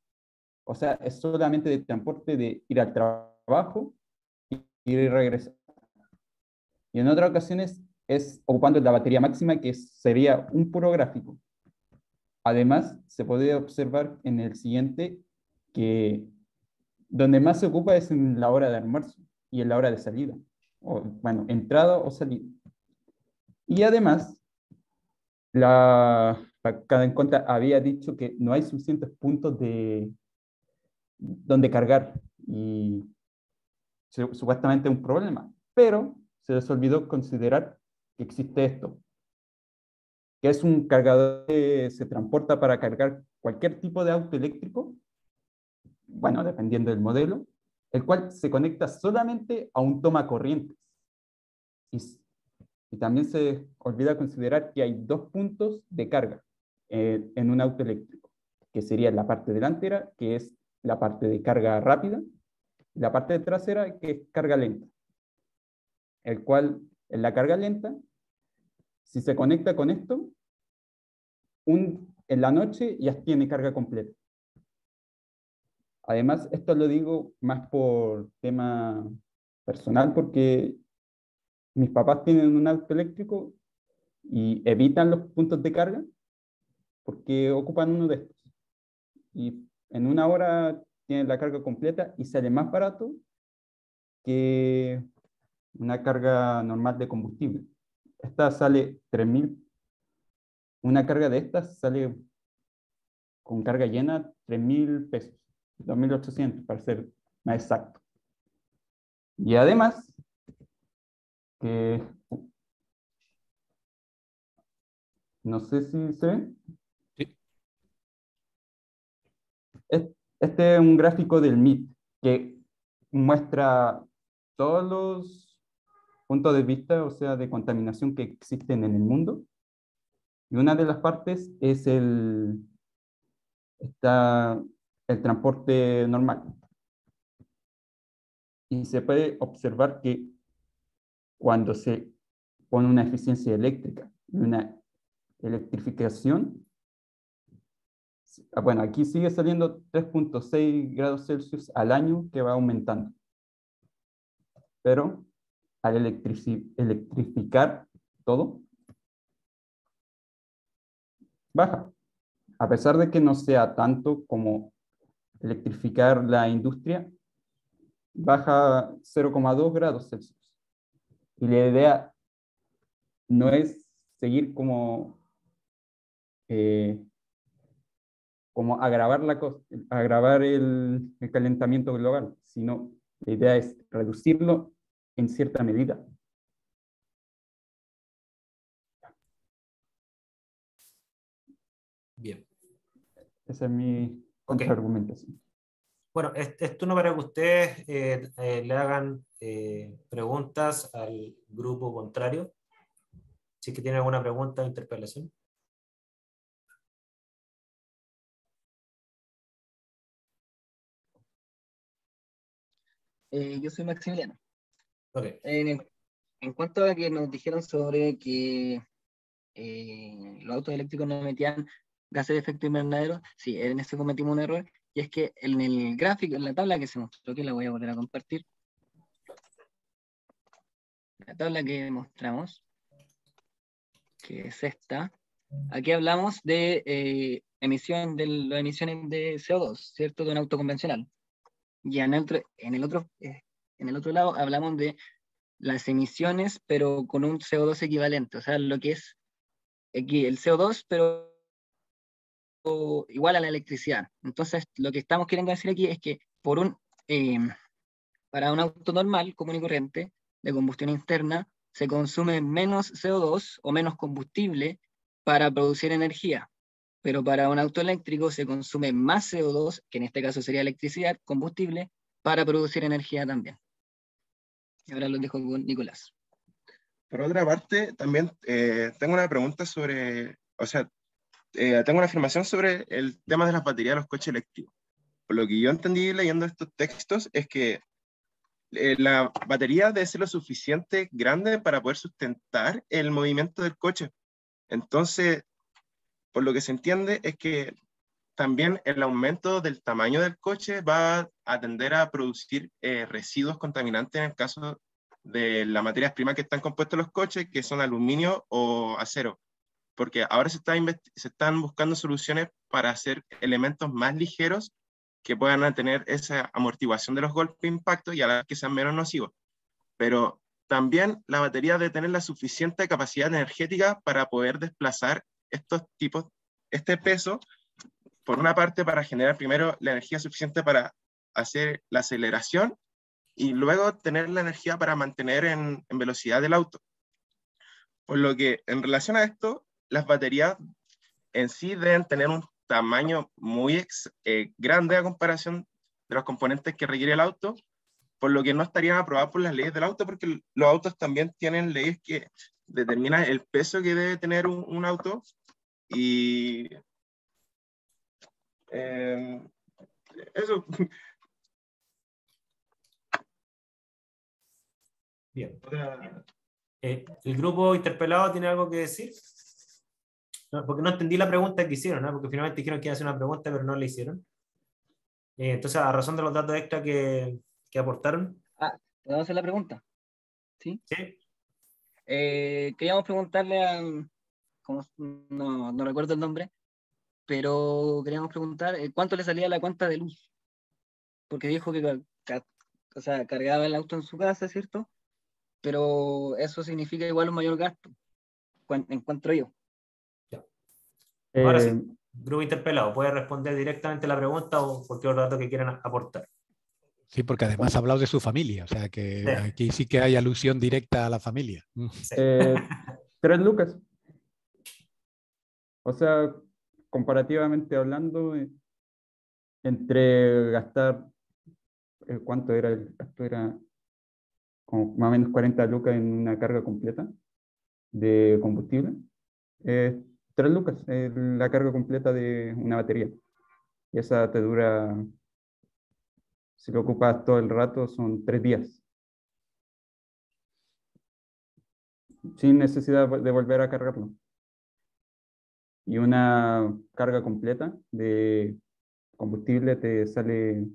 O sea, es solamente de transporte de ir al trabajo y ir y regresar. Y en otras ocasiones es ocupando la batería máxima, que sería un puro gráfico. Además, se puede observar en el siguiente que donde más se ocupa es en la hora de almuerzo y en la hora de salida. O, bueno, entrada o salida. Y además, cada en cuenta había dicho que no hay suficientes puntos donde cargar. Y supuestamente un problema. Pero se les olvidó considerar que existe esto, que es un cargador que se transporta para cargar cualquier tipo de auto eléctrico, bueno, dependiendo del modelo, el cual se conecta solamente a un toma corrientes. Y, y también se olvida considerar que hay 2 puntos de carga en un auto eléctrico, que sería la parte delantera, que es la parte de carga rápida, y la parte trasera, que es carga lenta, el cual en la carga lenta, si se conecta con esto, en la noche ya tiene carga completa. Además, esto lo digo más por tema personal, porque mis papás tienen un auto eléctrico y evitan los puntos de carga porque ocupan uno de estos. Y en 1 hora tienen la carga completa y sale más barato que una carga normal de combustible. Esta sale 3.000, una carga de estas sale con carga llena 3.000 pesos, 2.800 para ser más exacto. Y además, que no sé si se ve. Sí. Este es un gráfico del MIT que muestra todos los puntos de vista, o sea, de contaminación que existen en el mundo. Y una de las partes es está el transporte normal. Y se puede observar que cuando se pone una eficiencia eléctrica y una electrificación, bueno, aquí sigue saliendo 3.6 grados Celsius al año, que va aumentando. Pero al electrificar todo, baja. A pesar de que no sea tanto como electrificar la industria, baja 0,2 grados Celsius. Y la idea no es seguir como agravar el calentamiento global, sino la idea es reducirlo en cierta medida. Bien. Esa es mi contraargumentación. Bueno, es turno para que ustedes le hagan preguntas al grupo contrario. Si es que tienen alguna pregunta o interpelación. Yo soy Maximiliano. Okay. En cuanto a que nos dijeron sobre que los autos eléctricos no emitían gases de efecto invernadero, sí, en eso cometimos un error, y es que en el gráfico, en la tabla que se mostró, que la voy a volver a compartir, la tabla que mostramos, que es esta, aquí hablamos de las emisiones de CO2, ¿cierto? De un auto convencional. Y en el otro lado hablamos de las emisiones, pero con un CO2 equivalente, o sea, lo que es aquí el CO2, pero igual a la electricidad. Entonces, lo que estamos queriendo decir aquí es que para un auto normal, común y corriente, de combustión interna, se consume menos CO2 o menos combustible para producir energía. Pero para un auto eléctrico se consume más CO2, que en este caso sería electricidad, combustible, para producir energía también. Y ahora lo dejo con Nicolás. Por otra parte, también tengo una pregunta sobre, o sea, tengo una afirmación sobre el tema de las baterías de los coches eléctricos. Por lo que yo entendí leyendo estos textos es que la batería debe ser lo suficiente grande para poder sustentar el movimiento del coche. Entonces, por lo que se entiende es que también el aumento del tamaño del coche va a tender a producir residuos contaminantes en el caso de las materias primas que están compuestas los coches, que son aluminio o acero. Porque ahora se están buscando soluciones para hacer elementos más ligeros que puedan tener esa amortiguación de los golpes de impacto y a la vez que sean menos nocivos. Pero también la batería debe tener la suficiente capacidad energética para poder desplazar este peso, por una parte para generar primero la energía suficiente para hacer la aceleración y luego tener la energía para mantener en velocidad el auto. Por lo que en relación a esto, las baterías en sí deben tener un tamaño muy grande a comparación de los componentes que requiere el auto, por lo que no estarían aprobados por las leyes del auto, porque los autos también tienen leyes que determinan el peso que debe tener un auto y eso. Bien. ¿El grupo interpelado tiene algo que decir? No, porque no entendí la pregunta que hicieron, ¿no? Porque finalmente dijeron que iban a hacer una pregunta, pero no la hicieron. Entonces, a razón de los datos extra que aportaron. ¿Podemos hacer la pregunta? ¿Sí? Sí. Queríamos preguntarle a, no recuerdo el nombre, pero queríamos preguntar cuánto le salía la cuenta de luz. Porque dijo que o sea, cargaba el auto en su casa, ¿cierto? Pero eso significa igual un mayor gasto, encuentro yo. Ahora sí, grupo interpelado, puede responder directamente la pregunta o cualquier otro dato que quieran aportar. Sí, porque además ha hablado de su familia, o sea que Sí. aquí sí que hay alusión directa a la familia. Sí. 3 lucas. O sea, comparativamente hablando, entre gastar, ¿cuánto era el gasto? Era como más o menos 40 lucas en una carga completa de combustible. 3 lucas es la carga completa de una batería. Y esa te dura Si lo ocupas todo el rato, son 3 días. Sin necesidad de volver a cargarlo. Y una carga completa de combustible te sale,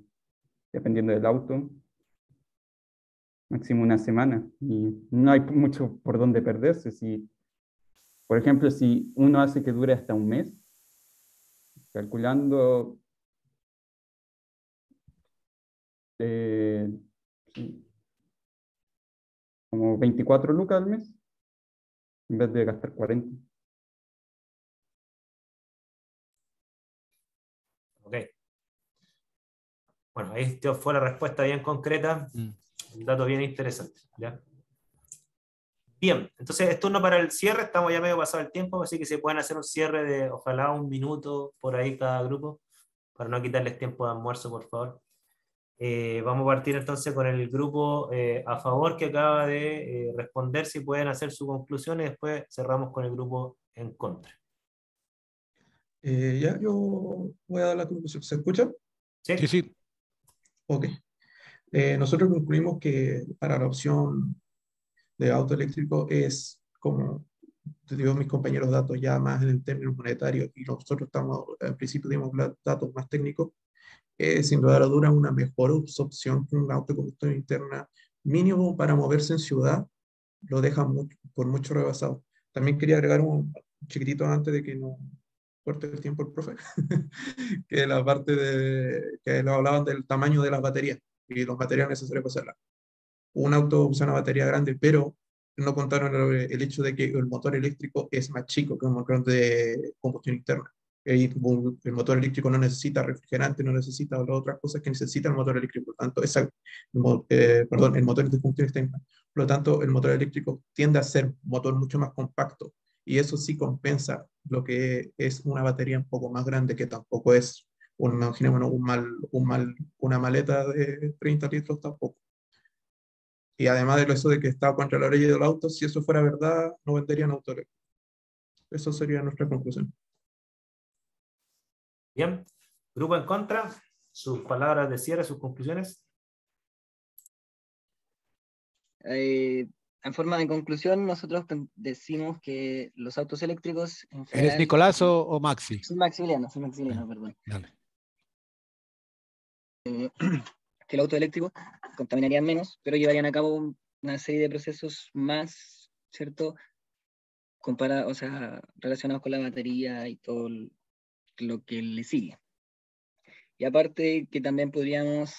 dependiendo del auto, máximo una semana. Y no hay mucho por dónde perderse. Si, por ejemplo, si uno hace que dure hasta un mes, calculando sí, como 24 lucas al mes, en vez de gastar 40. Ok. Bueno, ahí fue la respuesta bien concreta, un dato bien interesante. ¿Ya? Bien, entonces es turno para el cierre, estamos ya medio pasado el tiempo, así que se pueden hacer un cierre de ojalá 1 minuto por ahí cada grupo, para no quitarles tiempo de almuerzo, por favor. Vamos a partir entonces con el grupo a favor que acaba de responder, si pueden hacer su conclusión, y después cerramos con el grupo en contra. Ya, yo voy a dar la conclusión. ¿Se escucha? Sí, sí. Ok. Nosotros concluimos que para la opción de auto eléctrico es, como te digo, mis compañeros datos ya más en términos monetarios, y nosotros estamos, al principio dimos datos más técnicos, sin duda a duda una mejor opción que un auto de combustión interna, mínimo para moverse en ciudad, lo deja por mucho rebasado. También quería agregar un chiquitito antes de que no corte el tiempo el profe, que la parte de que lo hablaban del tamaño de las baterías y los materiales necesarios para hacerla. Un auto usa una batería grande, pero no contaron el hecho de que el motor eléctrico es más chico que un motor de combustión interna. El motor eléctrico no necesita refrigerante, no necesita las otras cosas que necesita el motor eléctrico. Por lo tanto, perdón, el motor de combustión interna. Por lo tanto, el motor eléctrico tiende a ser un motor mucho más compacto, y eso sí compensa lo que es una batería un poco más grande, que tampoco es, imaginémonos, una maleta de 30 litros tampoco. Y además de eso de que estaba contra la orilla del auto, si eso fuera verdad, no venderían auto eléctrico. Eso sería nuestra conclusión. Bien, grupo en contra, sus palabras de cierre, sus conclusiones. En forma de conclusión, nosotros decimos que los autos eléctricos en general... ¿Eres Nicolás o Maxi? Soy Maximiliano, perdón. Dale. Que el auto eléctrico contaminarían menos, pero llevarían a cabo una serie de procesos más, ¿cierto? O sea, relacionados con la batería y todo lo que le sigue. Y aparte que también podríamos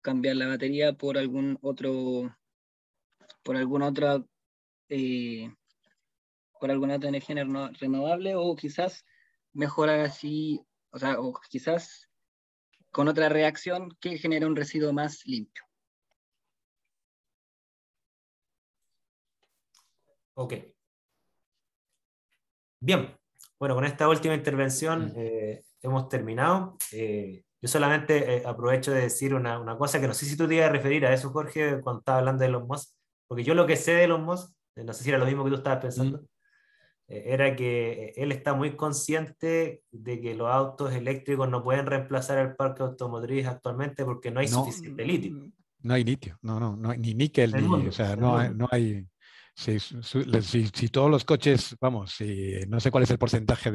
cambiar la batería por alguna otra energía renovable, o quizás mejorar así, o quizás con otra reacción que genere un residuo más limpio. Ok. Bien, bueno, con esta última intervención hemos terminado. Yo solamente aprovecho de decir una cosa que no sé si tú te ibas a referir a eso, Jorge, cuando estabas hablando de Elon Musk, porque yo lo que sé de Elon Musk, no sé si era lo mismo que tú estabas pensando, era que él está muy consciente de que los autos eléctricos no pueden reemplazar el parque automotriz actualmente porque no hay suficiente litio. No hay litio, no hay ni níquel, o sea, no hay. Si todos los coches, vamos, no sé cuál es el porcentaje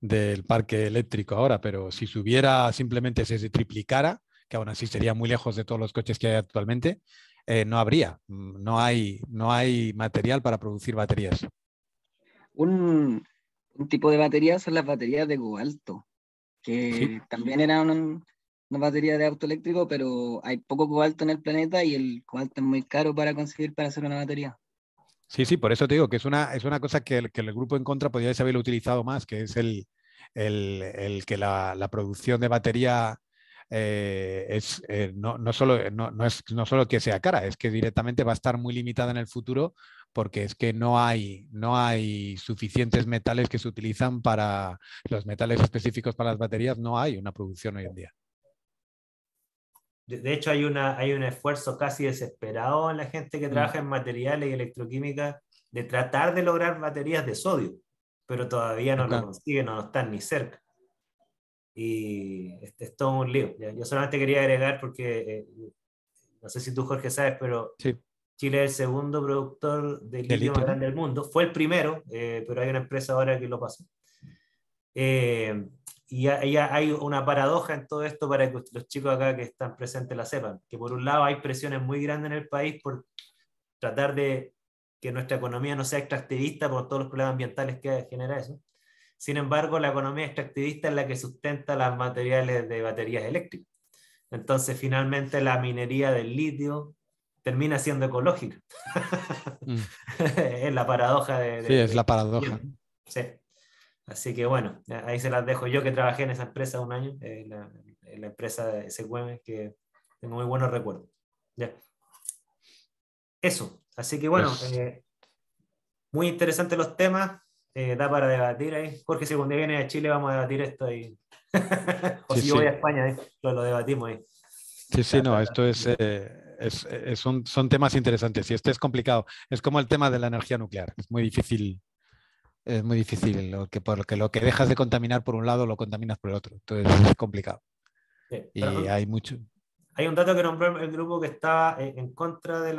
del parque eléctrico ahora, pero si subiera, simplemente se triplicara, que aún así sería muy lejos de todos los coches que hay actualmente, no hay material para producir baterías. Un tipo de batería son las baterías de cobalto, que también eran una batería de auto eléctrico, pero hay poco cobalto en el planeta y el cobalto es muy caro para conseguir para hacer una batería. Sí, por eso te digo que es una cosa que el grupo en contra podría haberlo utilizado más, que es el que la producción de batería no solo que sea cara, es que directamente va a estar muy limitada en el futuro, porque es que no hay suficientes metales que se utilizan para los metales específicos para las baterías, no hay una producción hoy en día. De hecho, hay un esfuerzo casi desesperado en la gente que trabaja en materiales y electroquímica de tratar de lograr baterías de sodio, pero todavía no lo consiguen, no están ni cerca. y es todo un lío. ¿Ya? Yo solamente quería agregar, porque no sé si tú, Jorge, sabes, pero Sí. Chile es el segundo productor de De litio litio, más ¿no? grande del mundo. Fue el primero, pero hay una empresa ahora que lo pasó. Y hay una paradoja en todo esto para que los chicos acá que están presentes la sepan, que por un lado hay presiones muy grandes en el país por tratar de que nuestra economía no sea extractivista por todos los problemas ambientales que genera eso. Sin embargo, la economía extractivista es la que sustenta los materiales de baterías eléctricas. Entonces, finalmente, la minería del litio termina siendo ecológica. Es la paradoja Sí, es la paradoja. Sí. Así que bueno, ahí se las dejo. Yo que trabajé en esa empresa un año, la empresa de SQM, que tengo muy buenos recuerdos. Ya. Eso. Así que bueno, Pues, muy interesantes los temas. Da para debatir ahí. Jorge, si cuando viene a Chile vamos a debatir esto ahí. O sí, si yo voy a sí. España, ahí, lo debatimos ahí. Sí, sí, no, esto son temas interesantes y este es complicado. Es como el tema de la energía nuclear. Es muy difícil porque lo que dejas de contaminar por un lado lo contaminas por el otro. Entonces es complicado. Sí, Y pero hay mucho. hay un dato que nombró el grupo que estaba en contra de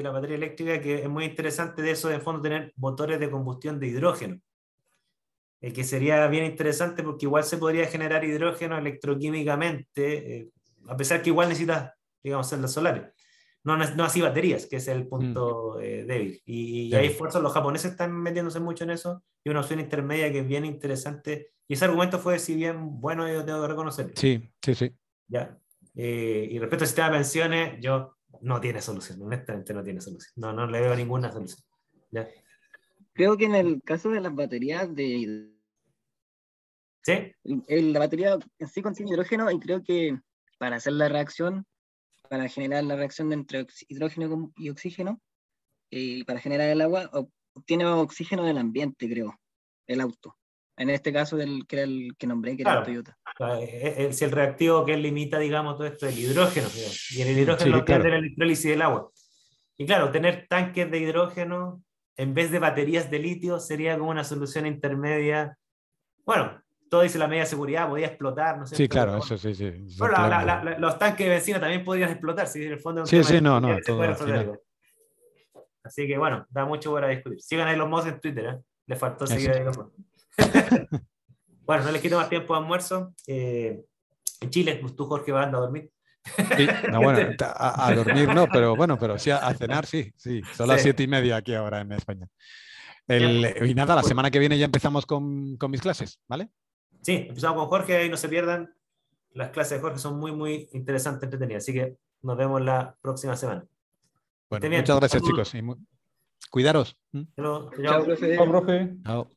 la batería eléctrica, que es muy interesante de eso, de fondo, tener motores de combustión de hidrógeno. Que sería bien interesante porque igual se podría generar hidrógeno electroquímicamente, a pesar que igual necesitas, digamos, celdas solares. No así baterías, que es el punto débil. Y hay Débil. esfuerzos, los japoneses están metiéndose mucho en eso, y una opción intermedia que es bien interesante. Y ese argumento fue, si bien bueno, yo tengo que reconocerlo. Sí, sí, sí. ¿Ya? Y respecto al sistema de pensiones, no tiene solución, honestamente no tiene solución. No le veo ninguna solución. ¿Ya? Creo que en el caso de las baterías ¿Sí? La batería en sí contiene hidrógeno, y creo que para hacer la reacción, para generar la reacción entre hidrógeno y oxígeno, y para generar el agua, obtiene oxígeno del ambiente, creo, el auto. En este caso, que era el que nombré, que era el Claro. Toyota. Si el reactivo que limita, digamos, todo esto es el hidrógeno, digamos, y el hidrógeno Sí, lo obtiene claro. de la electrólisis del agua. Y claro, tener tanques de hidrógeno en vez de baterías de litio sería como una solución intermedia. Bueno, todo dice la media seguridad, podía explotar, ¿no es Sí, cierto? claro, Pero eso sí, sí. bueno, Son problemas. los tanques de benzina también podrían explotar, si en el fondo es un Sí, tema de sí, no, seguridad no, que se puede todo al resolver. final. Así que bueno, da mucho para discutir. Sigan ahí los mods en Twitter, ¿eh? Le faltó Eso. seguir ahí los mods. Bueno, no les quito más tiempo de almuerzo. En Chile, pues tú, Jorge, vas a dormir. Sí, no, bueno, a dormir no, pero bueno, pero sí a cenar, sí, sí. Son las Sí. 7:30 aquí ahora en España. Ya. Y nada, la semana que viene ya empezamos con mis clases, ¿vale? Sí, empezamos con Jorge y no se pierdan. Las clases de Jorge son muy, muy interesantes, entretenidas. Así que nos vemos la próxima semana. Bueno, Estén bien. muchas gracias, Saludos. chicos. Y cuidaros. Chao, Chao, profe. Chao.